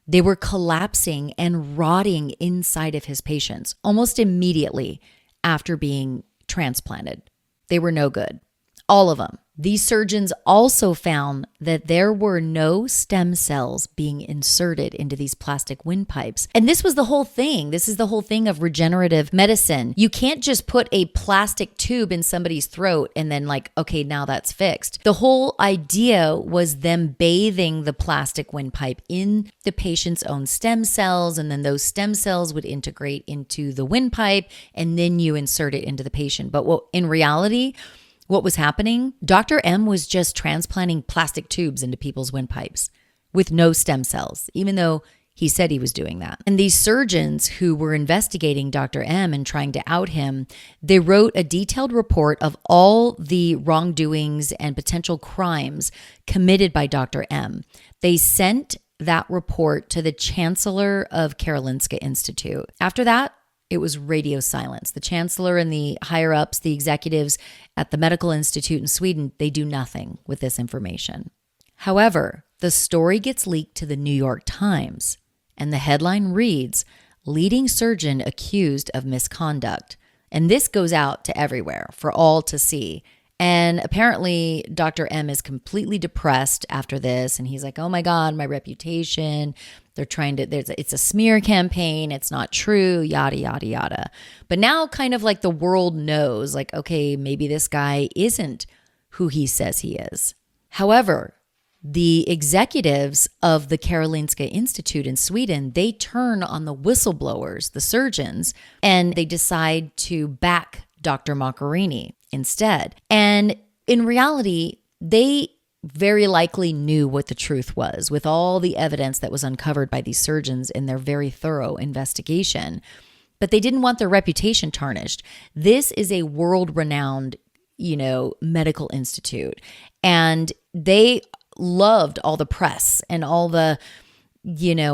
they were collapsing and rotting inside of his patients almost immediately after being transplanted. They were no good. All of them. These surgeons also found that there were no stem cells being inserted into these plastic windpipes. And this was the whole thing. This is the whole thing of regenerative medicine. You can't just put a plastic tube in somebody's throat and then like, okay, now that's fixed. The whole idea was them bathing the plastic windpipe in the patient's own stem cells, and then those stem cells would integrate into the windpipe, and then you insert it into the patient. But in reality, what was happening? Dr. M was just transplanting plastic tubes into people's windpipes with no stem cells, even though he said he was doing that. And these surgeons who were investigating Dr. M and trying to out him, they wrote a detailed report of all the wrongdoings and potential crimes committed by Dr. M. They sent that report to the chancellor of Karolinska Institute. After that, it was radio silence. The chancellor and the higher ups, the executives at the medical institute in Sweden, they do nothing with this information. However, the story gets leaked to the New York Times, and the headline reads, "Leading surgeon accused of misconduct." And this goes out to everywhere for all to see. And apparently Dr. M is completely depressed after this. And he's like, oh my God, my reputation. They're trying to, it's a smear campaign. It's not true, yada, yada, yada. But now kind of like the world knows, like, okay, maybe this guy isn't who he says he is. However, the executives of the Karolinska Institute in Sweden, they turn on the whistleblowers, the surgeons, and they decide to back Dr. Macchiarini instead. And in reality, they very likely knew what the truth was with all the evidence that was uncovered by these surgeons in their very thorough investigation. But they didn't want their reputation tarnished. This is a world-renowned, medical institute. And they loved all the press and all the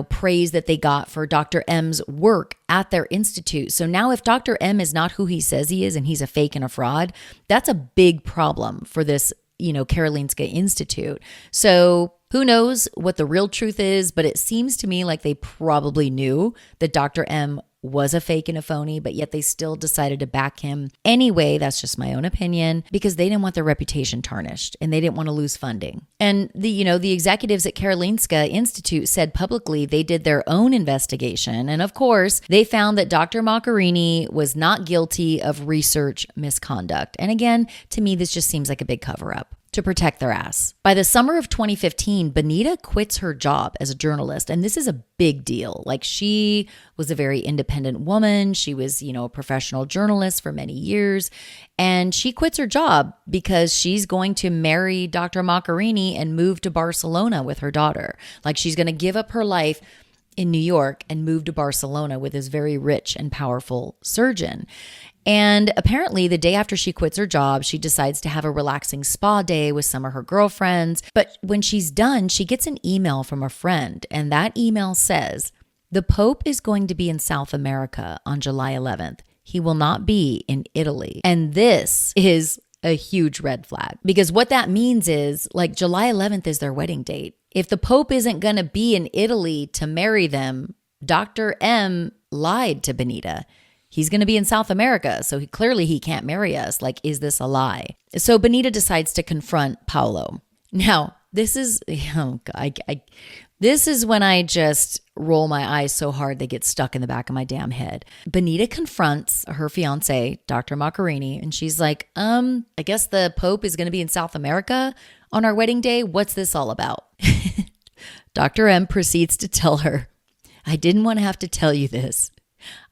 praise that they got for Dr. M's work at their institute. So now if Dr. M is not who he says he is and he's a fake and a fraud, that's a big problem for this, Karolinska Institute. So who knows what the real truth is, but it seems to me like they probably knew that Dr. M was a fake and a phony, but yet they still decided to back him anyway. That's just my own opinion, because they didn't want their reputation tarnished and they didn't want to lose funding. And the executives at Karolinska Institute said publicly they did their own investigation. And of course, they found that Dr. Macchiarini was not guilty of research misconduct. And again, to me, this just seems like a big cover up. to protect their ass. By the summer of 2015, Benita quits her job as a journalist. And this is a big deal. Like, she was a very independent woman. She was, a professional journalist for many years. And she quits her job because she's going to marry Dr. Macchiarini and move to Barcelona with her daughter. Like, she's going to give up her life in New York and move to Barcelona with this very rich and powerful surgeon. And apparently the day after she quits her job, she decides to have a relaxing spa day with some of her girlfriends. But when she's done, she gets an email from a friend. And that email says, the Pope is going to be in South America on July 11th. He will not be in Italy. And this is a huge red flag, because what that means is, like, July 11th is their wedding date. If the Pope isn't going to be in Italy to marry them, Dr. M lied to Benita. He's going to be in South America, so clearly he can't marry us. Like, is this a lie? So Benita decides to confront Paolo. Now, this is when I just roll my eyes so hard they get stuck in the back of my damn head. Benita confronts her fiance, Dr. Macchiarini, and she's like, I guess the Pope is going to be in South America on our wedding day. What's this all about? Dr. M proceeds to tell her, I didn't want to have to tell you this.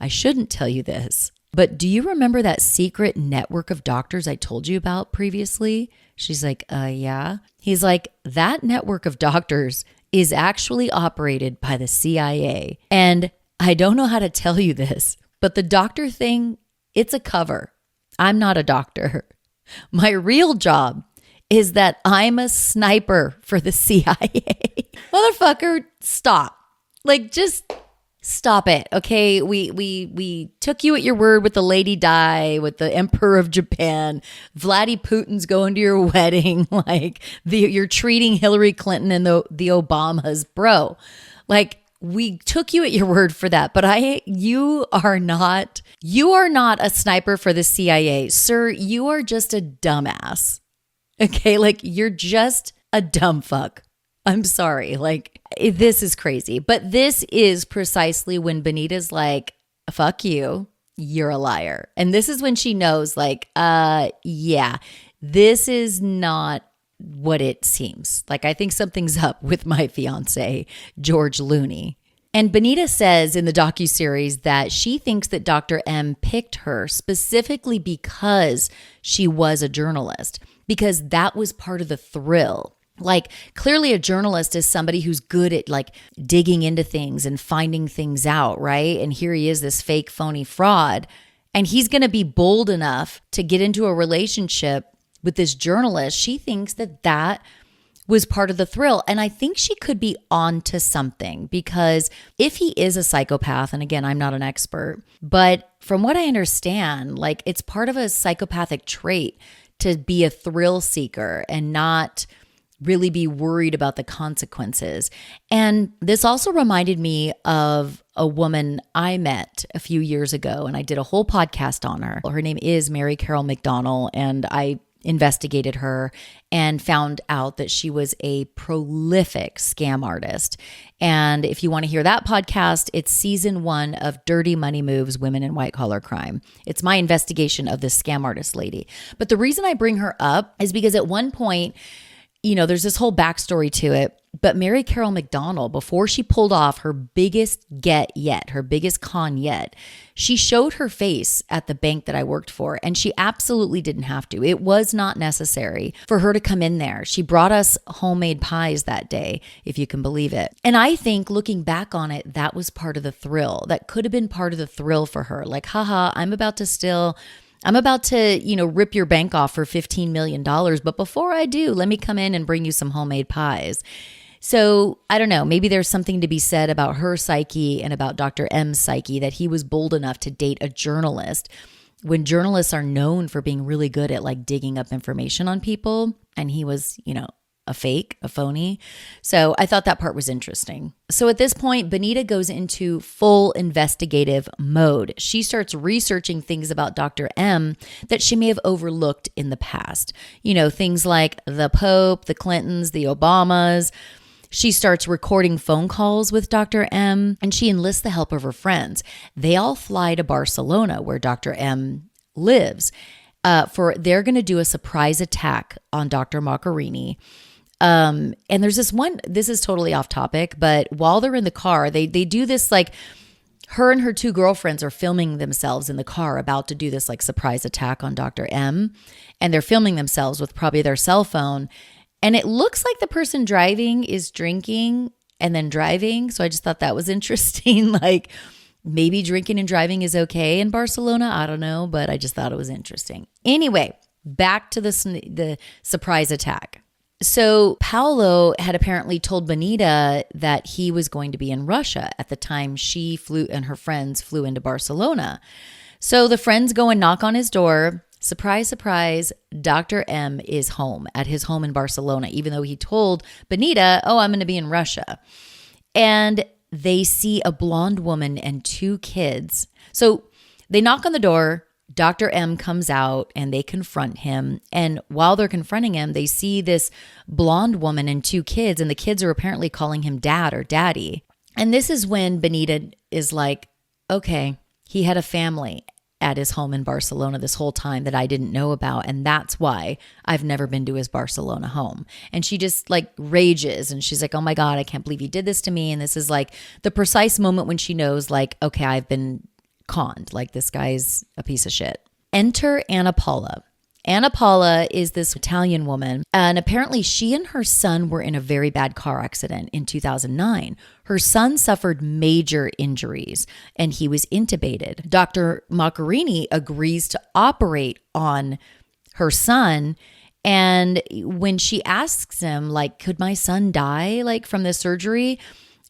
I shouldn't tell you this, but do you remember that secret network of doctors I told you about previously? She's like, yeah. He's like, that network of doctors is actually operated by the CIA. And I don't know how to tell you this, but the doctor thing, it's a cover. I'm not a doctor. My real job is that I'm a sniper for the CIA. Motherfucker, stop. Like, just stop it. Okay, we took you at your word with the Lady Di, with the Emperor of Japan. Vladdy Putin's going to your wedding. Like, you're treating Hillary Clinton and the Obamas, bro. Like, we took you at your word for that, but you are not a sniper for the CIA, sir. You are just a dumbass. Okay, like, you're just a dumb fuck. I'm sorry. Like, this is crazy. But this is precisely when Benita's like, fuck you, you're a liar. And this is when she knows, like, yeah, this is not what it seems. Like, I think something's up with my fiance, George Clooney. And Benita says in the docuseries that she thinks that Dr. M picked her specifically because she was a journalist, because that was part of the thrill. Like, clearly a journalist is somebody who's good at, like, digging into things and finding things out, right? And here he is, this fake, phony fraud. And he's going to be bold enough to get into a relationship with this journalist. She thinks that that was part of the thrill. And I think she could be onto something, because if he is a psychopath, and again, I'm not an expert, but from what I understand, like, it's part of a psychopathic trait to be a thrill seeker and not really be worried about the consequences. And this also reminded me of a woman I met a few years ago, and I did a whole podcast on her. Her name is Mary Carol McDonnell, and I investigated her and found out that she was a prolific scam artist. And if you want to hear that podcast, it's season 1 of Dirty Money Moves, Women in White Collar Crime. It's my investigation of this scam artist lady. But the reason I bring her up is because at one point, there's this whole backstory to it, but Mary Carol McDonnell, before she pulled off her biggest get yet, her biggest con yet, she showed her face at the bank that I worked for, and she absolutely didn't have to. It was not necessary for her to come in there. She brought us homemade pies that day, if you can believe it. And I think, looking back on it, that was part of the thrill. That could have been part of the thrill for her. Like, haha, I'm about to, rip your bank off for $15 million. But before I do, let me come in and bring you some homemade pies. So I don't know, maybe there's something to be said about her psyche and about Dr. M's psyche, that he was bold enough to date a journalist when journalists are known for being really good at, like, digging up information on people. And he was, a fake, a phony. So I thought that part was interesting. So at this point, Benita goes into full investigative mode. She starts researching things about Dr. M that she may have overlooked in the past. Things like the Pope, the Clintons, the Obamas. She starts recording phone calls with Dr. M, and she enlists the help of her friends. They all fly to Barcelona, where Dr. M lives. for they're going to do a surprise attack on Dr. Macchiarini. And there's this is totally off topic, but while they're in the car, they do this, like, her and her two girlfriends are filming themselves in the car about to do this like surprise attack on Dr. M. And they're filming themselves with probably their cell phone. And it looks like the person driving is drinking and then driving. So I just thought that was interesting. Like, maybe drinking and driving is okay in Barcelona. I don't know, but I just thought it was interesting. Anyway, back to the surprise attack. So Paolo had apparently told Benita that he was going to be in Russia at the time she flew and her friends flew into Barcelona. So the friends go and knock on his door. Surprise, surprise, Dr. M is home at his home in Barcelona, even though he told Benita, oh, I'm going to be in Russia. And they see a blonde woman and two kids. So they knock on the door. Dr. M comes out and they confront him. And while they're confronting him, they see this blonde woman and two kids. And the kids are apparently calling him dad or daddy. And this is when Benita is like, okay, he had a family at his home in Barcelona this whole time that I didn't know about. And that's why I've never been to his Barcelona home. And she just like rages and she's like, oh my God, I can't believe he did this to me. And this is like the precise moment when she knows, like, okay, I've been conned. Like, this guy's a piece of shit. Enter Anna Paula. Anna Paula is this Italian woman, and apparently she and her son were in a very bad car accident in 2009. Her son suffered major injuries and he was intubated. Dr. Macchiarini agrees to operate on her son. And when she asks him, like, could my son die, like, from this surgery?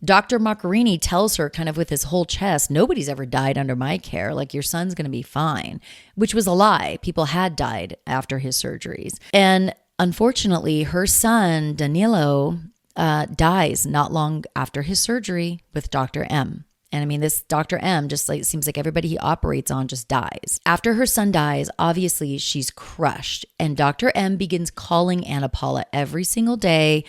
Dr. Macchiarini tells her kind of with his whole chest, nobody's ever died under my care. Like, your son's going to be fine, which was a lie. People had died after his surgeries. And unfortunately, her son, Danilo, dies not long after his surgery with Dr. M. And I mean, this Dr. M just like seems like everybody he operates on just dies. After her son dies, obviously she's crushed. And Dr. M begins calling Anna Paula every single day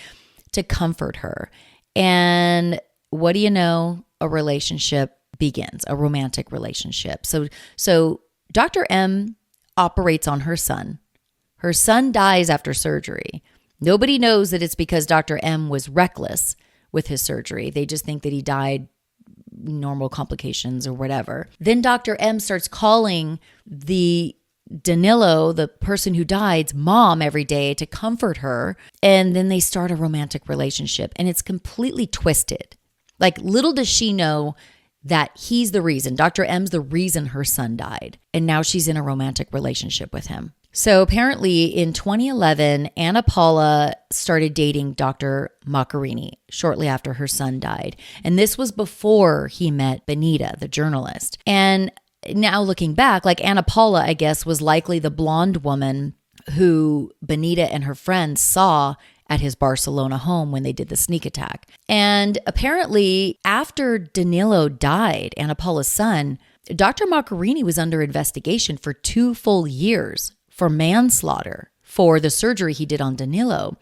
to comfort her. And what do you know? A relationship begins, a romantic relationship. So Dr. M operates on her son. Her son dies after surgery. Nobody knows that it's because Dr. M was reckless with his surgery. They just think that he died normal complications or whatever. Then Dr. M starts calling the Danilo, the person who died's mom, every day to comfort her. And then they start a romantic relationship and it's completely twisted. Like, little does she know that he's the reason, Dr. M's the reason her son died. And now she's in a romantic relationship with him. So apparently in 2011, Anna Paula started dating Dr. Macchiarini shortly after her son died. And this was before he met Benita, the journalist. And now looking back, like, Anna Paula, I guess, was likely the blonde woman who Benita and her friends saw at his Barcelona home when they did the sneak attack. And apparently after Danilo died, Anna Paula's son, Dr. Macchiarini was under investigation for 2 full years for manslaughter for the surgery he did on Danilo.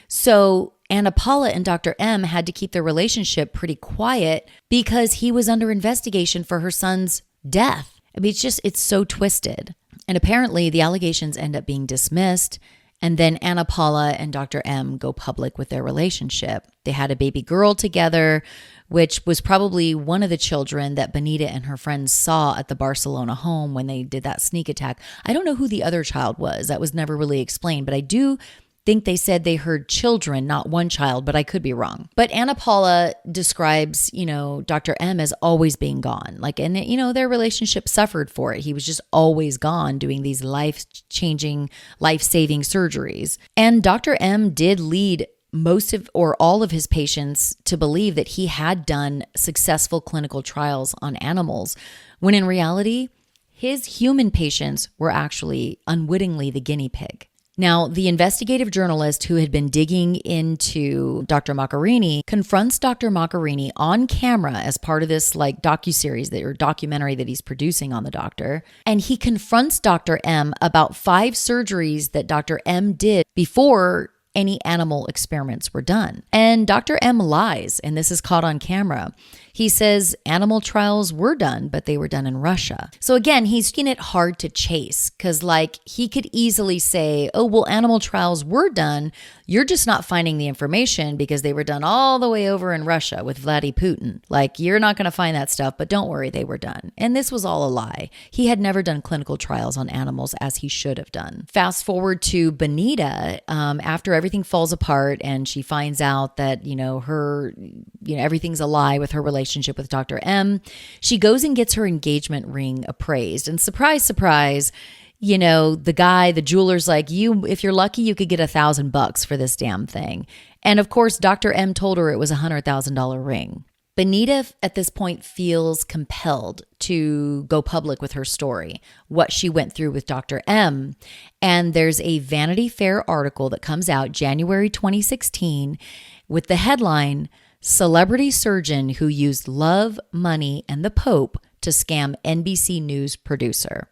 So Anna Paula and Dr. M had to keep their relationship pretty quiet because he was under investigation for her son's death. I mean, it's so twisted. And apparently the allegations end up being dismissed. And then Anna Paula and Dr. M go public with their relationship. They had a baby girl together, which was probably one of the children that Benita and her friends saw at the Barcelona home when they did that sneak attack. I don't know who the other child was. That was never really explained, but I do think they said they heard children, not one child, but I could be wrong. But Anna Paula describes, Dr. M as always being gone. Like, and their relationship suffered for it. He was just always gone doing these life-changing, life-saving surgeries. And Dr. M did lead most of or all of his patients to believe that he had done successful clinical trials on animals, when in reality, his human patients were actually unwittingly the guinea pig. Now, the investigative journalist who had been digging into Dr. Macchiarini confronts Dr. Macchiarini on camera as part of this docuseries or documentary that he's producing on the doctor. And he confronts Dr. M about 5 surgeries that Dr. M did before any animal experiments were done. And Dr. M lies, and this is caught on camera. He says animal trials were done, but they were done in Russia. So again, he's making it hard to chase because like he could easily say, oh, well, animal trials were done. You're just not finding the information because they were done all the way over in Russia with Vladimir Putin. Like you're not going to find that stuff, but don't worry, they were done. And this was all a lie. He had never done clinical trials on animals as he should have done. Fast forward to Benita, after everything falls apart and she finds out that, everything's a lie with her relationship with Dr. M, she goes and gets her engagement ring appraised. And surprise, surprise, the jeweler's like, if you're lucky, you could get $1,000 for this damn thing. And of course, Dr. M told her it was a $100,000 ring. Benita at this point feels compelled to go public with her story, what she went through with Dr. M. And there's a Vanity Fair article that comes out January 2016 with the headline, Celebrity Surgeon Who Used Love, Money, and the Pope to Scam NBC News Producer.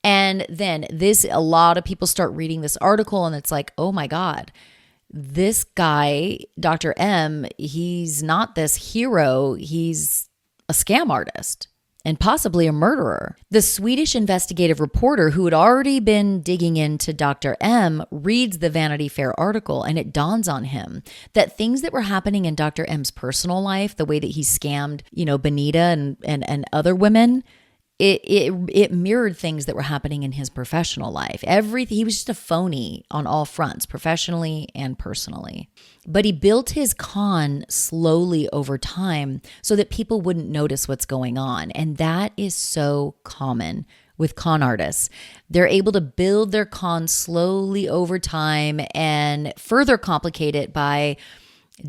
And then a lot of people start reading this article and it's like, oh my God, this guy, Dr. M, he's not this hero. He's a scam artist and possibly a murderer. The Swedish investigative reporter who had already been digging into Dr. M reads the Vanity Fair article and it dawns on him that things that were happening in Dr. M's personal life, the way that he scammed, Benita and other women, it mirrored things that were happening in his professional life. He was just a phony on all fronts, professionally and personally. But he built his con slowly over time so that people wouldn't notice what's going on. And that is so common with con artists. They're able to build their con slowly over time and further complicate it by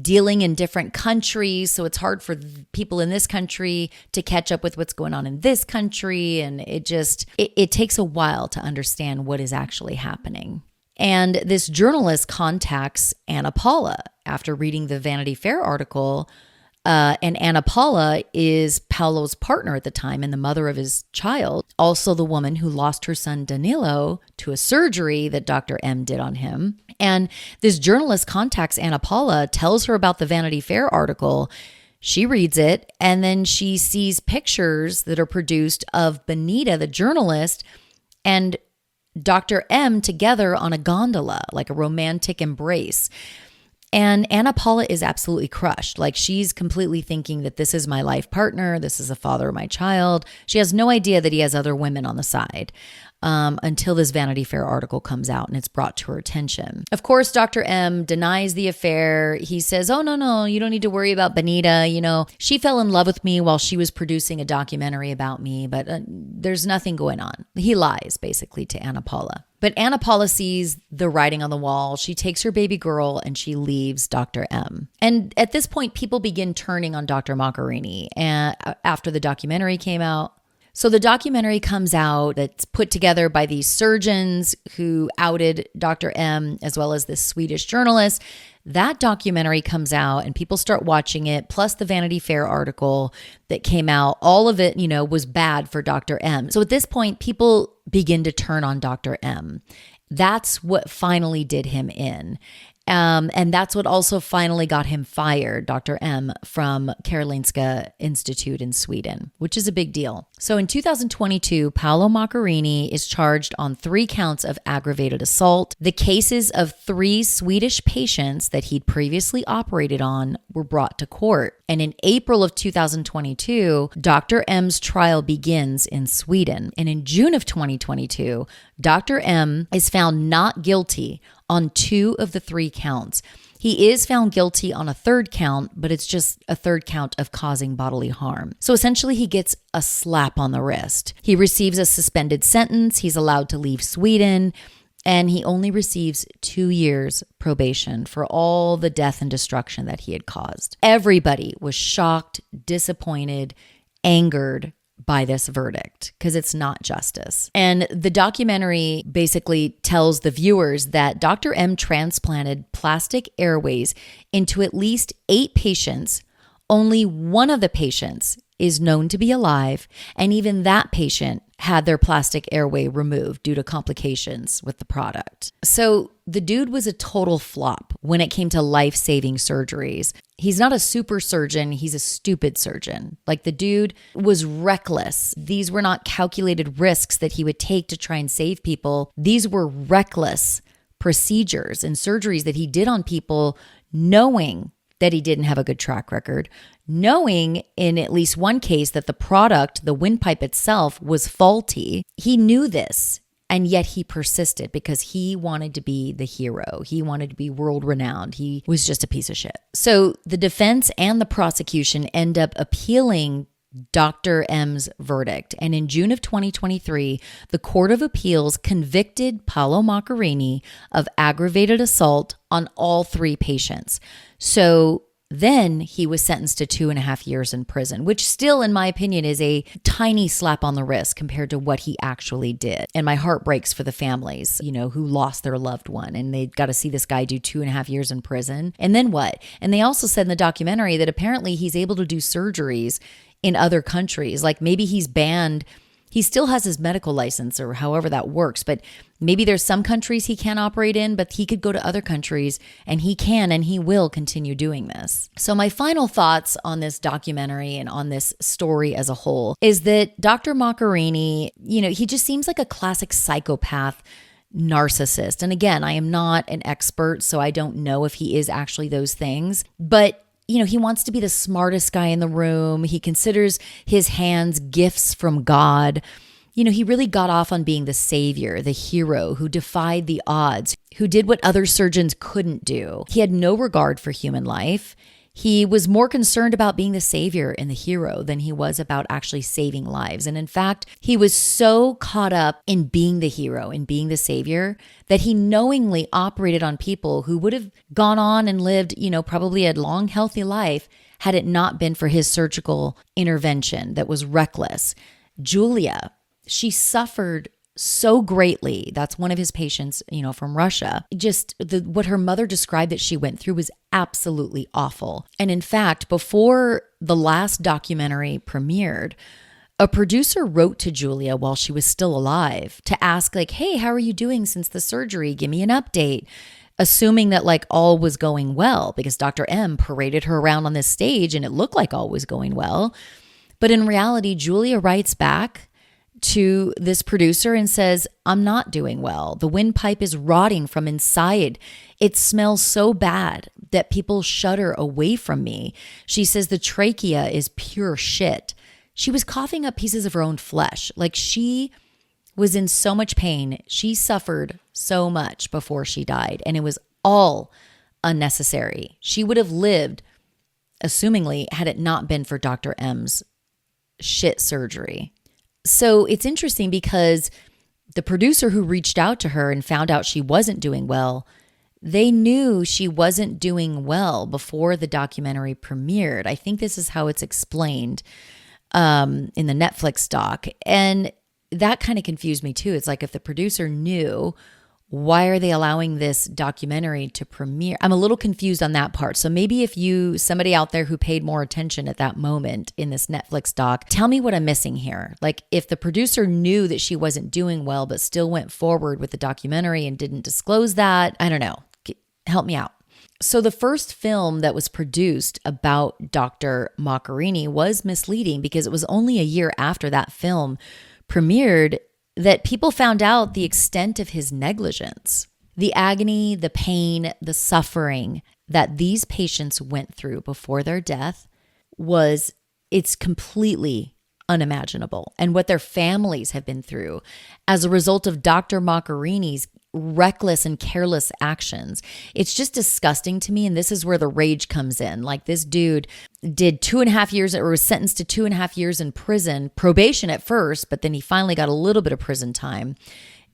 dealing in different countries. So it's hard for people in this country to catch up with what's going on in this country. And it takes a while to understand what is actually happening. And this journalist contacts Anna Paula after reading the Vanity Fair article. And Anna Paula is Paolo's partner at the time and the mother of his child. Also the woman who lost her son Danilo to a surgery that Dr. M did on him. And this journalist contacts Anna Paula, tells her about the Vanity Fair article. She reads it, and then she sees pictures that are produced of Benita, the journalist, and Dr. M together on a gondola, like a romantic embrace. And Anna Paula is absolutely crushed. Like she's completely thinking that this is my life partner. This is the father of my child. She has no idea that he has other women on the side until this Vanity Fair article comes out and it's brought to her attention. Of course, Dr. M denies the affair. He says, oh, no, you don't need to worry about Benita. She fell in love with me while she was producing a documentary about me, but there's nothing going on. He lies basically to Anna Paula. But Anna Paula sees the writing on the wall. She takes her baby girl and she leaves Dr. M. And at this point, people begin turning on Dr. Macchiarini after the documentary came out. So the documentary comes out. It's put together by these surgeons who outed Dr. M, as well as this Swedish journalist. That documentary comes out and people start watching it, plus the Vanity Fair article that came out. All of it, was bad for Dr. M. So at this point, people begin to turn on Dr. M. That's what finally did him in. And that's what also finally got him fired, Dr. M, from Karolinska Institute in Sweden, which is a big deal. So in 2022, Paolo Macchiarini is charged on 3 counts of aggravated assault. The cases of 3 Swedish patients that he'd previously operated on were brought to court. And in April of 2022, Dr. M's trial begins in Sweden. And in June of 2022, Dr. M is found not guilty on 2 of the 3 counts. He is found guilty on a 3rd count, but it's just a 3rd count of causing bodily harm. So essentially, he gets a slap on the wrist. He receives a suspended sentence. He's allowed to leave Sweden, and he only receives 2 years probation for all the death and destruction that he had caused. Everybody was shocked, disappointed, angered by this verdict because it's not justice. And the documentary basically tells the viewers that Dr. M transplanted plastic airways into at least 8 patients. Only one of the patients is known to be alive, and even that patient had their plastic airway removed due to complications with the product. So the dude was a total flop when it came to life-saving surgeries. He's not a super surgeon. He's a stupid surgeon. Like, the dude was reckless. These were not calculated risks that he would take to try and save people. These were reckless procedures and surgeries that he did on people, knowing that he didn't have a good track record, knowing in at least one case that the product, the windpipe itself, was faulty. He knew this. And yet he persisted because he wanted to be the hero. He wanted to be world renowned. He was just a piece of shit. So the defense and the prosecution end up appealing Dr. M's verdict. And in June of 2023, the Court of Appeals convicted Paolo Macchiarini of aggravated assault on all 3 patients. So then he was sentenced to 2.5 years in prison, which still, in my opinion, is a tiny slap on the wrist compared to what he actually did. And my heart breaks for the families, who lost their loved one, and they got to see this guy do 2.5 years in prison. And then what? And they also said in the documentary that apparently he's able to do surgeries in other countries. Like, maybe he's banned. He still has his medical license, or however that works, but maybe there's some countries he can't operate in, but he could go to other countries, and he can and he will continue doing this. So my final thoughts on this documentary and on this story as a whole is that Dr. Macchiarini, he just seems like a classic psychopath narcissist. And again, I am not an expert, so I don't know if he is actually those things, but he wants to be the smartest guy in the room. He considers his hands gifts from God. He really got off on being the savior, the hero who defied the odds, who did what other surgeons couldn't do. He had no regard for human life. He was more concerned about being the savior and the hero than he was about actually saving lives. And in fact, he was so caught up in being the hero and being the savior that he knowingly operated on people who would have gone on and lived, probably a long, healthy life had it not been for his surgical intervention that was reckless. Julia, she suffered so greatly. That's one of his patients, from Russia. Just what her mother described that she went through was absolutely awful. And in fact, before the last documentary premiered, a producer wrote to Julia while she was still alive to ask, like, hey, how are you doing since the surgery? Give me an update. Assuming that all was going well, because Dr. M paraded her around on this stage and it looked like all was going well. But in reality, Julia writes back to this producer and says, I'm not doing well. The windpipe is rotting from inside. It smells so bad that people shudder away from me. She says the trachea is pure shit. She was coughing up pieces of her own flesh. She was in so much pain. She suffered so much before she died, and it was all unnecessary. She would have lived, assumingly, had it not been for Dr. M's shit surgery. So it's interesting because the producer who reached out to her and found out she wasn't doing well, they knew she wasn't doing well before the documentary premiered. I think this is how it's explained in the Netflix doc. And that kind of confused me too. It's like, if the producer knew, why are they allowing this documentary to premiere? I'm a little confused on that part. So maybe if somebody out there who paid more attention at that moment in this Netflix doc, tell me what I'm missing here. If the producer knew that she wasn't doing well, but still went forward with the documentary and didn't disclose that, I don't know. Help me out. So the first film that was produced about Dr. Macchiarini was misleading because it was only a year after that film premiered that people found out the extent of his negligence, the agony, the pain, the suffering that these patients went through before their death it's completely unimaginable. And what their families have been through as a result of Dr. Macchiarini's reckless and careless actions. It's just disgusting to me. And this is where the rage comes in. This dude did 2.5 years, or was sentenced to 2.5 years in prison, probation at first, but then he finally got a little bit of prison time.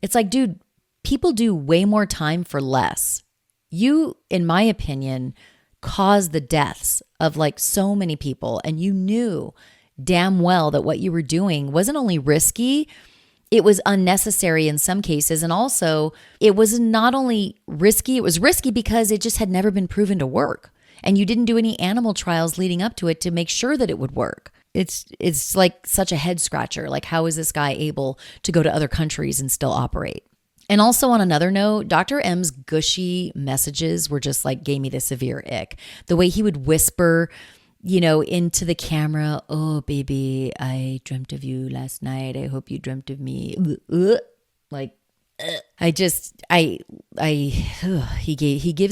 It's like, dude, people do way more time for less. You, in my opinion, caused the deaths of so many people. And you knew damn well that what you were doing wasn't only risky, it was unnecessary in some cases. And also, it was not only risky, it was risky because it just had never been proven to work. And you didn't do any animal trials leading up to it to make sure that it would work. It's like such a head scratcher. How is this guy able to go to other countries and still operate? And also on another note, Dr. M's gushy messages were just like gave me the severe ick. The way he would whisper, into the camera, "Oh, baby, I dreamt of you last night. I hope you dreamt of me." Like, he gives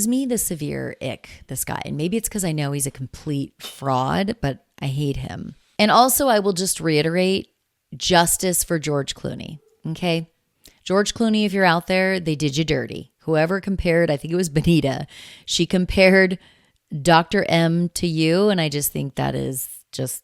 me the severe ick, this guy. And maybe it's because I know he's a complete fraud, but I hate him. And also, I will just reiterate, justice for George Clooney, okay? George Clooney, if you're out there, they did you dirty. Whoever compared, I think it was Benita, she compared Dr. M to you, and I just think that is just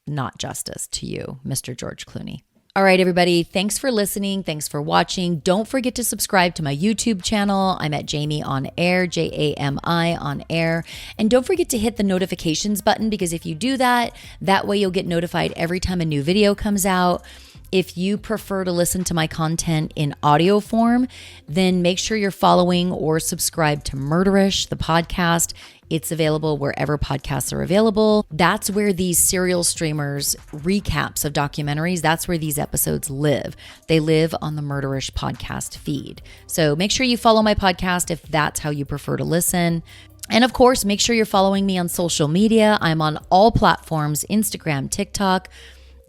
not justice to you, Mr. George Clooney. All right, everybody, thanks for listening. Thanks for watching. Don't forget to subscribe to my YouTube channel. I'm at Jami on Air, Jami on Air. And don't forget to hit the notifications button, because if you do that, that way you'll get notified every time a new video comes out. If you prefer to listen to my content in audio form, then make sure you're following or subscribe to Murderish, the podcast. It's available wherever podcasts are available. That's where these serial streamers recaps of documentaries, that's where these episodes live. They live on the Murderish podcast feed. So make sure you follow my podcast if that's how you prefer to listen. And of course, make sure you're following me on social media. I'm on all platforms, Instagram, TikTok,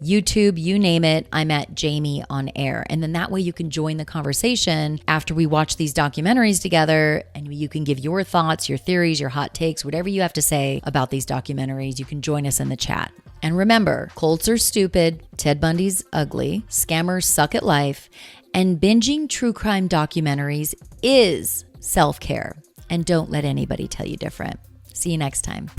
YouTube, you name it, I'm at Jami on Air. And then that way you can join the conversation after we watch these documentaries together, and you can give your thoughts, your theories, your hot takes, whatever you have to say about these documentaries. You can join us in the chat. And remember, cults are stupid, Ted Bundy's ugly, scammers suck at life, and binging true crime documentaries is self-care. And don't let anybody tell you different. See you next time.